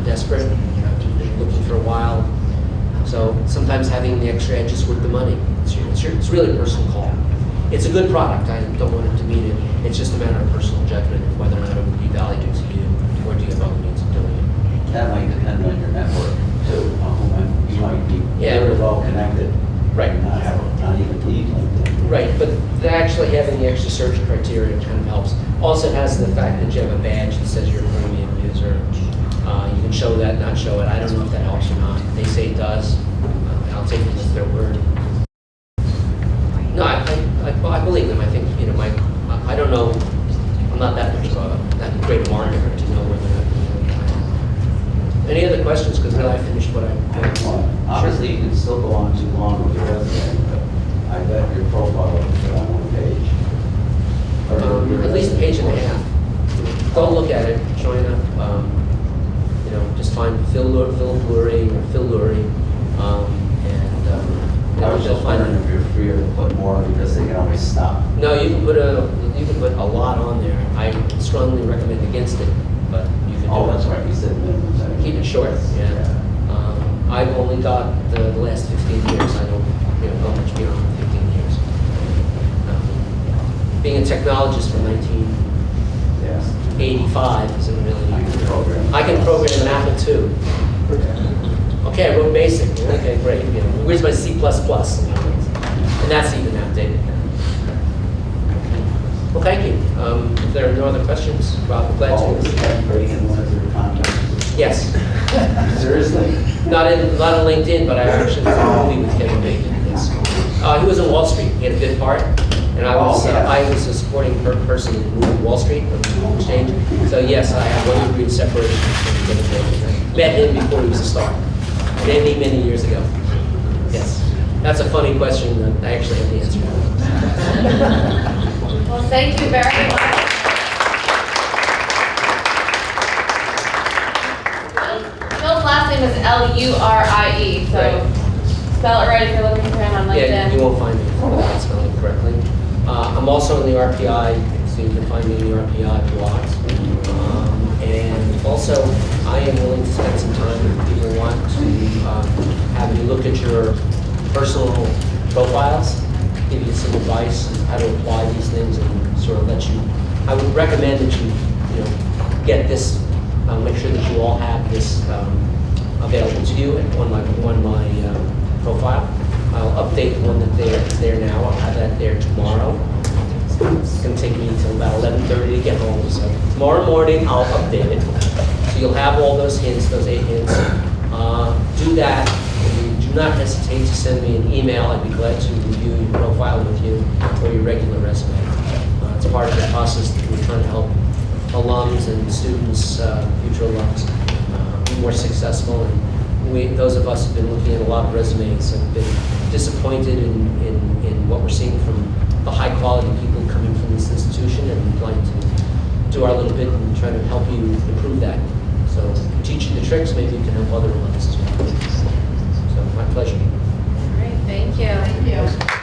desperate. I've been looking for a while. So sometimes having the extra edge is worth the money. It's really a personal call. It's a good product. I don't want it to mean it. It's just a matter of personal judgment of whether or not it would be valuable to you, or do you have other means of doing it. That might depend on your network too. You might be very well connected. Right. Not even need LinkedIn. Right, but actually having the extra search criteria kind of helps. Also, it has the fact that you have a badge that says you're a premium user. You can show that, not show it. I don't know if that helps or not. They say it does. I'll take it as their word. No, I believe them. I think, I don't know. I'm not that much of that great a marketer to know whether or not. Any other questions? Because really I finished what I wanted. Well, obviously, you can still go on too long with your resume, but I bet your profile will fit on one page. At least a page and a half. Go look at it, join up. Just find Phil Lurie or Phil Lurie, I was just wondering if you're free to put more because they can always stop. No, you can put a lot on there. I strongly recommend against it, but you can do Oh, it. that's right, you said minimum. Keep it short. Yeah. I've only got the last 15 years. I don't go much beyond 15 years. Being a technologist from 1985 Yes. isn't really. I can program. I can program an Apple II. Okay, I wrote BASIC. Okay, great. Where's my C++? And that's even outdated now. Well, thank you. If there are no other questions, Rob, I'm glad Oh, to. break in one of your contacts. Yes. Seriously? Not on LinkedIn, but I actually was in a movie with Kevin Bacon. Yes. He was in Wall Street. He had a good part, and I was a supporting person in the movie Wall Street on the exchange. So yes, I have 1 degree of separation from Kevin Bacon. I met him before he was a star, many, many years ago. Yes. That's a funny question that I actually have the answer to. Well, thank you very much. Phil's last name is L-U-R-I-E, so Right. spell it right if you're looking for him on Yeah, you LinkedIn. won't find me if I'm not spelling it correctly. I'm also in the RPI, so you can find me in the RPI blogs. And also, I am willing to spend some time if people want to have you look at your personal profiles, give you some advice on how to apply these things and sort of let you, I would recommend that you get this, make sure that you all have this available to you on my profile. I'll update the one that's there now. I'll have that there tomorrow. It's going to take me until about 11:30 to get home, so tomorrow morning I'll update it. So you'll have all those hints, those 8 hints. Do that. Do not hesitate to send me an email. I'd be glad to review your profile with you or your regular resume. It's part of the process that we're trying to help alums and students, future alums, be more successful. And those of us who've been looking at a lot of resumes have been disappointed in what we're seeing from the high quality people coming from this institution, and we'd like to do our little bit and try to help you improve that. So teach you the tricks, maybe you can help other alums as well. So my pleasure. All right, thank you. Thank you.